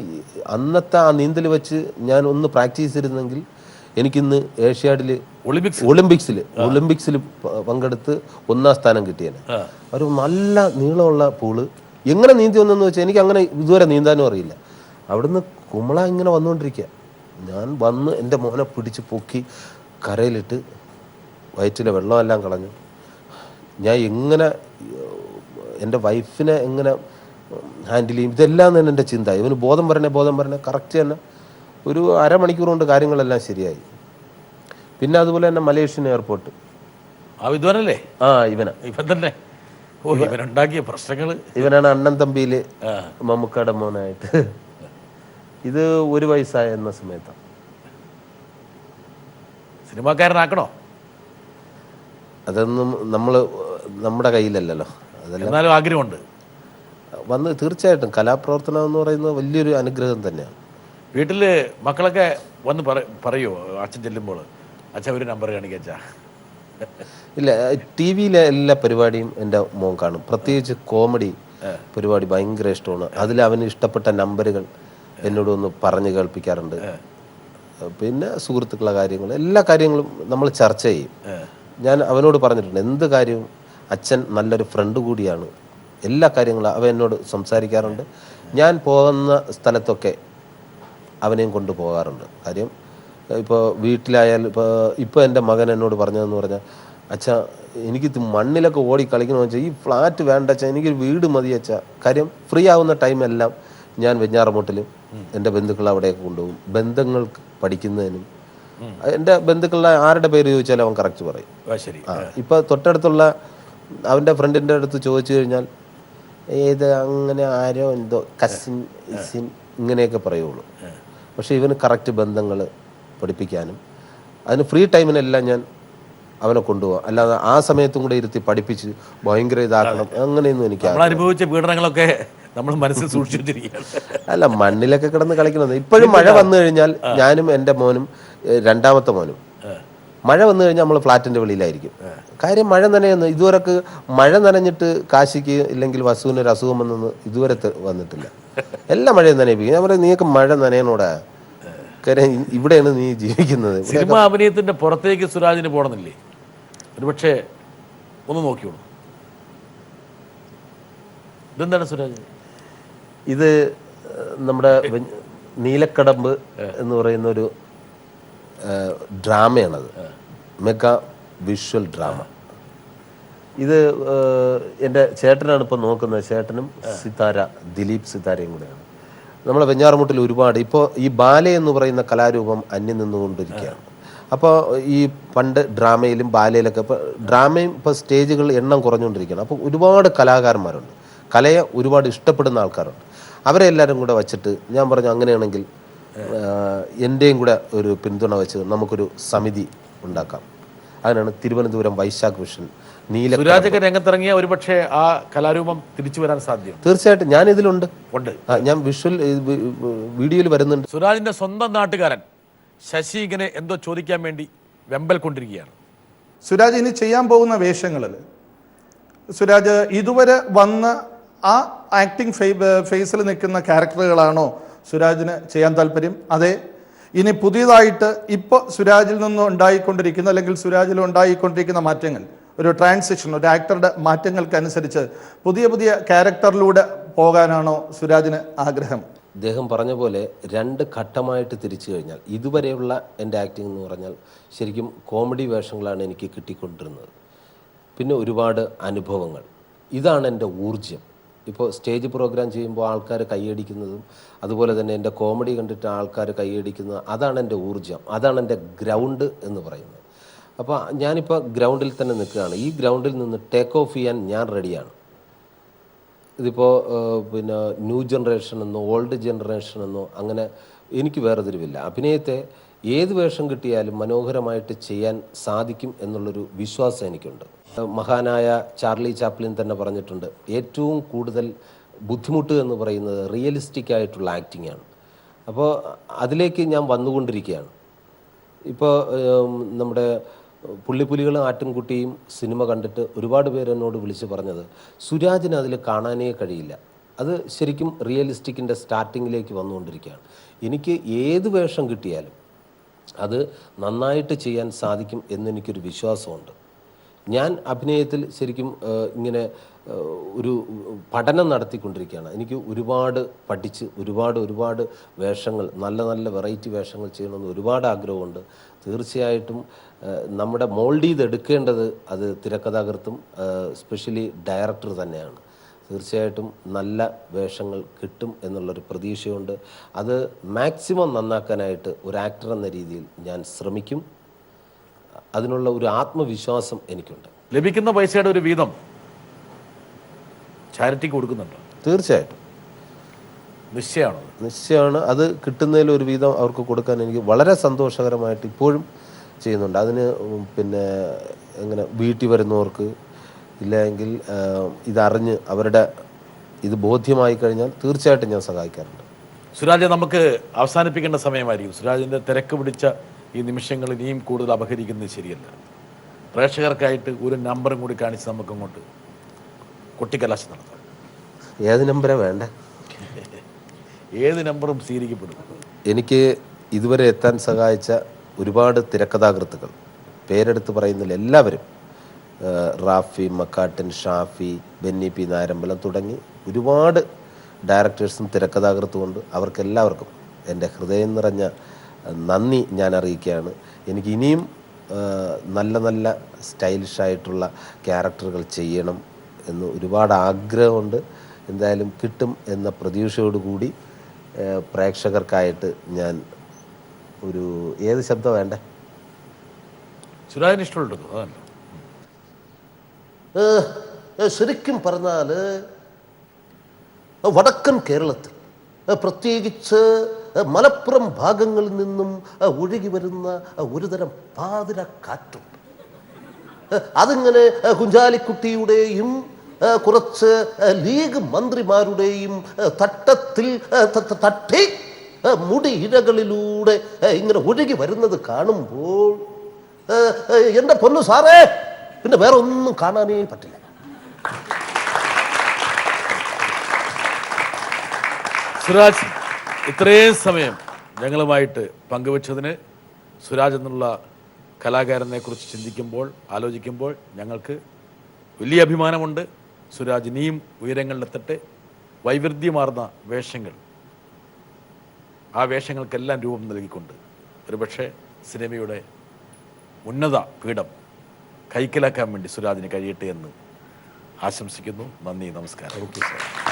അന്നത്തെ ആ നീന്തൽ വെച്ച് ഞാൻ ഒന്ന് പ്രാക്ടീസ് ചെയ്തിരുന്നെങ്കിൽ എനിക്കിന്ന് ഏഷ്യാഡിൽ ഒളിമ്പിക്സിൽ പങ്കെടുത്ത് 1ാം സ്ഥാനം കിട്ടിയേനെ. ഒരു നല്ല നീളമുള്ള പൂള്. എങ്ങനെ നീന്തി വന്നെന്ന് വെച്ചാൽ എനിക്ക് അങ്ങനെ ഇതുവരെ നീന്താനും അറിയില്ല. അവിടുന്ന് കുമ്പള ഇങ്ങനെ വന്നുകൊണ്ടിരിക്കുക. ഞാൻ വന്ന് എൻ്റെ മോനെ പിടിച്ച് പൊക്കി കരയിലിട്ട് വയറ്റിലെ വെള്ളമെല്ലാം കളഞ്ഞു. ഞാൻ എങ്ങനെ എൻ്റെ വൈഫിനെ എങ്ങനെ ഹാൻഡിൽ ചെയ്യും, ഇതെല്ലാം തന്നെ എൻ്റെ ചിന്ത. ഇവന് ബോധം വരണേ കറക്റ്റ് തന്നെ ഒരു അരമണിക്കൂർ കൊണ്ട് കാര്യങ്ങളെല്ലാം ശരിയായി. പിന്നെ അതുപോലെ തന്നെ മലേഷ്യൻ എയർപോർട്ട്. വിദ്വാനല്ലേ? ഇവൻ തന്നെ ഇവനുണ്ടാക്കിയ പ്രശ്നങ്ങൾ. ഇവനാണ് അണ്ണൻ തമ്പിയിൽ മമ്മൂക്കയുടെ മോനായിട്ട്. ഇത് 1 വയസ്സായ എന്ന സമയത്താണ്. സിനിമാക്കാരനാക്കണോ? അതൊന്നും നമ്മുടെ കയ്യിലല്ലല്ലോ. അതെല്ലാം ആഗ്രഹമുണ്ട്. വന്ന് തീർച്ചയായിട്ടും കലാപ്രവർത്തനം എന്ന് പറയുന്നത് വലിയൊരു അനുഗ്രഹം തന്നെയാണ്. വീട്ടിൽ മക്കളൊക്കെ വന്ന് പറയുമോ അച്ഛൻ ചെല്ലുമ്പോൾ, അച്ഛൻ ഒരു നമ്പർ കാണിക്കച്ചാ? ഇല്ല, ടി വിയിലെ എല്ലാ പരിപാടിയും എൻ്റെ മോൻ കാണും. പ്രത്യേകിച്ച് കോമഡി പരിപാടി ഭയങ്കര ഇഷ്ടമാണ്. അതിൽ അവന് ഇഷ്ടപ്പെട്ട നമ്പറുകൾ എന്നോട് ഒന്ന് പറഞ്ഞ് കേൾപ്പിക്കാറുണ്ട്. പിന്നെ സുഹൃത്തുക്കളുടെ കാര്യങ്ങൾ, എല്ലാ കാര്യങ്ങളും നമ്മൾ ചർച്ച ചെയ്യും. ഞാൻ അവനോട് പറഞ്ഞിട്ടുണ്ട്, എന്ത് കാര്യവും അച്ഛൻ നല്ലൊരു ഫ്രണ്ട് കൂടിയാണ്. എല്ലാ കാര്യങ്ങളും അവൻ എന്നോട് സംസാരിക്കാറുണ്ട്. ഞാൻ പോകുന്ന സ്ഥലത്തൊക്കെ അവനെയും കൊണ്ട് പോകാറുണ്ട്. കാര്യം ഇപ്പോൾ വീട്ടിലായാലും ഇപ്പോൾ എൻ്റെ മകൻ എന്നോട് പറഞ്ഞതെന്ന് പറഞ്ഞാൽ, അച്ഛാ എനിക്കിത് മണ്ണിലൊക്കെ ഓടി കളിക്കണമെന്ന് വെച്ചാൽ ഈ ഫ്ലാറ്റ് വേണ്ട അച്ഛാ, എനിക്കൊരു വീട് മതി അച്ഛാ. കാര്യം ഫ്രീ ആവുന്ന ടൈമെല്ലാം ഞാൻ വെഞ്ഞാറമൂട്ടിലും എൻ്റെ ബന്ധുക്കളെ അവിടെയൊക്കെ കൊണ്ടുപോകും. ബന്ധങ്ങൾക്ക് പഠിക്കുന്നതിനും. എൻ്റെ ബന്ധുക്കളുടെ ആരുടെ പേര് ചോദിച്ചാലും അവൻ കറക്റ്റ് പറയും. ഇപ്പോൾ തൊട്ടടുത്തുള്ള അവൻ്റെ ഫ്രണ്ടിൻ്റെ അടുത്ത് ചോദിച്ചു കഴിഞ്ഞാൽ ഏത് അങ്ങനെ ആരോ എന്തോ കസിൻ ഇങ്ങനെയൊക്കെ പറയുള്ളൂ. പക്ഷേ ഇവന് കറക്റ്റ് ബന്ധങ്ങൾ പഠിപ്പിക്കാനും അതിന് ഫ്രീ ടൈമിനെല്ലാം ഞാൻ അവനെ കൊണ്ടുപോകാം. അല്ലാതെ ആ സമയത്തും കൂടെ ഇരുത്തി പഠിപ്പിച്ച് ഭയങ്കര ഇതാക്കണം അങ്ങനെയൊന്നും എനിക്ക് അനുഭവിച്ച പീഡനങ്ങളൊക്കെ നമ്മൾ മനസ്സിൽ സൂക്ഷിച്ചു വെച്ചിരിക്കുകയാണ്. അല്ല, മണ്ണിലൊക്കെ കിടന്ന് കളിക്കുന്നത്. ഇപ്പോഴും മഴ വന്നു കഴിഞ്ഞാൽ ഞാനും എൻ്റെ മോനും 2ാമത്തെ മോനും മഴ വന്നു കഴിഞ്ഞാൽ നമ്മൾ ഫ്ലാറ്റിൻ്റെ വെളിയിലായിരിക്കും. കാര്യം മഴ നനയുന്നു. ഇതുവരെക്ക് മഴ നനഞ്ഞിട്ട് കാശിക്ക് ഇല്ലെങ്കിൽ വസുവിനൊരു അസുഖം വന്നെന്ന് ഇതുവരെ വന്നിട്ടില്ല. എല്ലാ മഴയും നനയിപ്പിക്കും. ഞാൻ പറയും നീക്ക് മഴ നനയണോടാ, കാര്യം ഇവിടെയാണ് നീ ജീവിക്കുന്നത്. സിനിമ അഭിനയത്തിൻ്റെ പുറത്തേക്ക് സുരാജിന് പോകണമെന്നില്ലേ? ഒരുപക്ഷെ ഒന്ന് നോക്കിയോളൂ. ഇതെന്താണ് സുരാജ്? ഇത് നമ്മുടെ നീലക്കടമ്പ് എന്ന് പറയുന്ന ഒരു ഡ്രാമയാണത്. Mega visual drama. ഇത് എൻ്റെ ചേട്ടനാണ് ഇപ്പോൾ നോക്കുന്നത്. ചേട്ടനും സിതാര, ദിലീപ് സിതാരയും കൂടെയാണ്. നമ്മളെ വെഞ്ഞാറമൂട്ടിൽ ഒരുപാട് ഇപ്പോൾ ഈ ബാലെ എന്ന് പറയുന്ന കലാരൂപം അന്യം നിന്നുകൊണ്ടിരിക്കുകയാണ്. അപ്പോൾ ഈ പണ്ട് ഡ്രാമയിലും ബാലയിലൊക്കെ ഇപ്പോൾ ഡ്രാമയും ഇപ്പോൾ സ്റ്റേജുകൾ എണ്ണം കുറഞ്ഞുകൊണ്ടിരിക്കുകയാണ്. അപ്പോൾ ഒരുപാട് കലാകാരന്മാരുണ്ട്, കലയെ ഒരുപാട് ഇഷ്ടപ്പെടുന്ന ആൾക്കാരുണ്ട്. അവരെ എല്ലാവരും കൂടെ വച്ചിട്ട് ഞാൻ പറഞ്ഞു അങ്ങനെയാണെങ്കിൽ എൻ്റെയും കൂടെ ഒരു പിന്തുണ വെച്ച് നമുക്കൊരു സമിതി ഉണ്ടാക്കാം. അതിനാണ് തിരുവനന്തപുരം വൈശാഖ് വിഷൻ സുരാജൊക്കെ രംഗത്തിറങ്ങിയ ഒരുപക്ഷെ ആ കലാരൂപം തിരിച്ചു വരാൻ സാധ്യത. തീർച്ചയായിട്ടും ഞാൻ ഇതിലുണ്ട്, ഉണ്ട്. ഞാൻ വിഷ്വൽ വീഡിയോയിൽ വരുന്നുണ്ട്. സുരാജിന്റെ സ്വന്തം നാട്ടുകാരൻ ശശി ഇങ്ങനെ എന്തോ ചോദിക്കാൻ വേണ്ടി വെമ്പൽ കൊണ്ടിരിക്കുകയാണ്. സുരാജ് ഇനി ചെയ്യാൻ പോകുന്ന വേഷങ്ങളിൽ സുരാജ് ഇതുവരെ വന്ന ആ ആക്ടിങ് ഫേസിൽ നിൽക്കുന്ന ക്യാരക്ടറുകളാണോ സുരാജിന് ചെയ്യാൻ താല്പര്യം? അതെ, ഇനി പുതിയതായിട്ട് ഇപ്പോൾ സുരാജിൽ നിന്ന് ഉണ്ടായിക്കൊണ്ടിരിക്കുന്ന അല്ലെങ്കിൽ സുരാജിൽ ഉണ്ടായിക്കൊണ്ടിരിക്കുന്ന മാറ്റങ്ങൾ, ഒരു ട്രാൻസിഷൻ, ഒരു ആക്ടറുടെ മാറ്റങ്ങൾക്കനുസരിച്ച് പുതിയ പുതിയ ക്യാരക്ടറിലൂടെ പോകാനാണോ സുരാജിന് ആഗ്രഹം? അദ്ദേഹം പറഞ്ഞ പോലെ 2 ഘട്ടമായിട്ട് തിരിച്ചു കഴിഞ്ഞാൽ, ഇതുവരെയുള്ള എൻ്റെ ആക്ടിംഗ് എന്ന് പറഞ്ഞാൽ ശരിക്കും കോമഡി വേഷങ്ങളാണ് എനിക്ക് കിട്ടിക്കൊണ്ടിരുന്നത്. പിന്നെ ഒരുപാട് അനുഭവങ്ങൾ, ഇതാണ് എൻ്റെ ഊർജ്ജം. ഇപ്പോൾ സ്റ്റേജ് പ്രോഗ്രാം ചെയ്യുമ്പോൾ ആൾക്കാർ കൈയടിക്കുന്നതും അതുപോലെ തന്നെ എൻ്റെ കോമഡി കണ്ടിട്ട് ആൾക്കാർ കൈയടിക്കുന്നത്, അതാണ് എൻ്റെ ഊർജ്ജം, അതാണ് എൻ്റെ ഗ്രൗണ്ട് എന്ന് പറയുന്നത്. അപ്പോൾ ഞാനിപ്പോൾ ഗ്രൗണ്ടിൽ തന്നെ നിൽക്കുകയാണ്. ഈ ഗ്രൗണ്ടിൽ നിന്ന് ടേക്ക് ഓഫ് ചെയ്യാൻ ഞാൻ റെഡിയാണ്. ഇതിപ്പോൾ പിന്നെ ന്യൂ ജനറേഷൻ എന്നോ ഓൾഡ് ജനറേഷൻ എന്നോ അങ്ങനെ എനിക്ക് വേർതിരിവില്ല. അഭിനയത്തെ ഏത് വേഷം കിട്ടിയാലും മനോഹരമായിട്ട് ചെയ്യാൻ സാധിക്കും എന്നുള്ളൊരു വിശ്വാസം എനിക്കുണ്ട്. മഹാനായ ചാർലി ചാപ്ലിൻ തന്നെ പറഞ്ഞിട്ടുണ്ട്, ഏറ്റവും കൂടുതൽ ബുദ്ധിമുട്ട് എന്ന് പറയുന്നത് റിയലിസ്റ്റിക് ആയിട്ടുള്ള ആക്ടിംഗ് ആണ്. അപ്പോൾ അതിലേക്ക് ഞാൻ വന്നുകൊണ്ടിരിക്കുകയാണ്. ഇപ്പോൾ നമ്മുടെ പുള്ളിപ്പുലികളും ആട്ടിൻകുട്ടിയും സിനിമ കണ്ടിട്ട് ഒരുപാട് പേര് എന്നോട് വിളിച്ച് പറഞ്ഞത് സുരാജിന് അതിൽ കാണാനേ കഴിയില്ല. അത് ശരിക്കും റിയലിസ്റ്റിക്കിൻ്റെ സ്റ്റാർട്ടിങ്ങിലേക്ക് വന്നുകൊണ്ടിരിക്കുകയാണ്. എനിക്ക് ഏത് വേഷം കിട്ടിയാലും അത് നന്നായിട്ട് ചെയ്യാൻ സാധിക്കും എന്നെനിക്കൊരു വിശ്വാസമുണ്ട്. ഞാൻ അഭിനയത്തിൽ ശരിക്കും ഇങ്ങനെ ഒരു പഠനം നടത്തിക്കൊണ്ടിരിക്കുകയാണ്. എനിക്ക് ഒരുപാട് പഠിച്ച് ഒരുപാട് വേഷങ്ങൾ, നല്ല നല്ല വെറൈറ്റി വേഷങ്ങൾ ചെയ്യണമെന്ന് ഒരുപാട് ആഗ്രഹമുണ്ട്. തീർച്ചയായിട്ടും നമ്മുടെ മോൾഡ് ചെയ്തെടുക്കേണ്ടത് അത് തിരക്കഥാകൃത്തും സ്പെഷ്യലി ഡയറക്ടർ തന്നെയാണ്. തീർച്ചയായിട്ടും നല്ല വേഷങ്ങൾ കിട്ടും എന്നുള്ളൊരു പ്രതീക്ഷയുണ്ട്. അത് മാക്സിമം നന്നാക്കാനായിട്ട് ഒരു ആക്ടർ എന്ന രീതിയിൽ ഞാൻ ശ്രമിക്കും. അതിനുള്ള ഒരു ആത്മവിശ്വാസം എനിക്കുണ്ട്. ലഭിക്കുന്ന പൈസയുടെ ഒരു വീതം ചാരിറ്റിക്ക് കൊടുക്കുന്നുണ്ട്? തീർച്ചയായിട്ടും നിശ്ചയമാണ്. അത് കിട്ടുന്നതിൽ ഒരു വീതം അവർക്ക് കൊടുക്കാൻ എനിക്ക് വളരെ സന്തോഷകരമായിട്ട് ഇപ്പോഴും ചെയ്യുന്നുണ്ട്. അതിന് പിന്നെ എങ്ങനെ വീട്ടിൽ വരുന്നവർക്ക് ഇല്ലെങ്കിൽ ഇതറിഞ്ഞ് അവരുടെ ഇത് ബോധ്യമായി കഴിഞ്ഞാൽ തീർച്ചയായിട്ടും ഞാൻ സഹായിക്കാറുണ്ട്. സുരാജ്, നമുക്ക് അവസാനിപ്പിക്കേണ്ട സമയമായിരിക്കും. സുരാജിൻ്റെ തിരക്ക് പിടിച്ച ഈ നിമിഷങ്ങൾ ഇനിയും കൂടുതൽ അപഹരിക്കുന്നത് ശരിയല്ല. പ്രേക്ഷകർക്കായിട്ട് ഒരു നമ്പറും കൂടി കാണിച്ച് നമുക്കങ്ങോട്ട് കൊട്ടിക്കലാശം നടത്താം. ഏത് നമ്പറാണ് വേണ്ടേ? ഏത് നമ്പറും സ്വീകരിക്കപ്പെടും. എനിക്ക് ഇതുവരെ എത്താൻ സഹായിച്ച ഒരുപാട് തിരക്കഥാകൃത്തുക്കൾ, പേരെടുത്ത് പറയുന്നില്ല, എല്ലാവരും, റാഫി മക്കാട്ടിൻ, ഷാഫി, ബെന്നി പി നായരമ്പലം തുടങ്ങി ഒരുപാട് ഡയറക്ടേഴ്സും തിരക്കഥാകൃത്തുമുണ്ട്. അവർക്കെല്ലാവർക്കും എൻ്റെ ഹൃദയം നിറഞ്ഞ നന്ദി ഞാൻ അറിയിക്കുകയാണ്. എനിക്ക് ഇനിയും നല്ല നല്ല സ്റ്റൈലിഷായിട്ടുള്ള ക്യാരക്ടറുകൾ ചെയ്യണം എന്ന് ഒരുപാട് ആഗ്രഹമുണ്ട്. എന്തായാലും കിട്ടും എന്ന പ്രതീക്ഷയോടുകൂടി പ്രേക്ഷകർക്കായിട്ട് ഞാൻ ഒരു ഏത് ശബ്ദം വേണ്ടേ? സുരാജിന് ഇഷ്ടമുള്ളത് അതല്ല. ശരിക്കും പറഞ്ഞാൽ വടക്കൻ കേരളത്തിൽ, പ്രത്യേകിച്ച് മലപ്പുറം ഭാഗങ്ങളിൽ നിന്നും ഒഴുകി വരുന്ന ഒരുതരം പാതിര കാറ്റുണ്ട്. അതിങ്ങനെ കുഞ്ചാലിക്കുട്ടിയുടെയും കുറച്ച് ലീഗ് മന്ത്രിമാരുടെയും തട്ടത്തിൽ തട്ടി മുടി ഇഴകളിലൂടെ ഇങ്ങനെ ഒഴുകി വരുന്നത് കാണുമ്പോൾ എൻ്റെ പൊന്നു സാറേ, പിന്നെ വേറെ ഒന്നും കാണാനേ പറ്റില്ല. സുരാജ്, ഇത്രയും സമയം ഞങ്ങളുമായിട്ട് പങ്കുവച്ചതിന്, സുരാജ് എന്നുള്ള കലാകാരനെ കുറിച്ച് ചിന്തിക്കുമ്പോൾ, ആലോചിക്കുമ്പോൾ ഞങ്ങൾക്ക് വലിയ അഭിമാനമുണ്ട്. സുരാജ് ഇനിയും ഉയരങ്ങളിലെത്തട്ടെ. വൈവിധ്യമാർന്ന വേഷങ്ങൾ, ആ വേഷങ്ങൾക്കെല്ലാം രൂപം നൽകിക്കൊണ്ട് ഒരുപക്ഷെ സിനിമയുടെ ഉന്നത പീഠം കൈക്കലാക്കാൻ വേണ്ടി സുരാജിന് കഴിയട്ടെ എന്ന് ആശംസിക്കുന്നു. നന്ദി, നമസ്കാരം.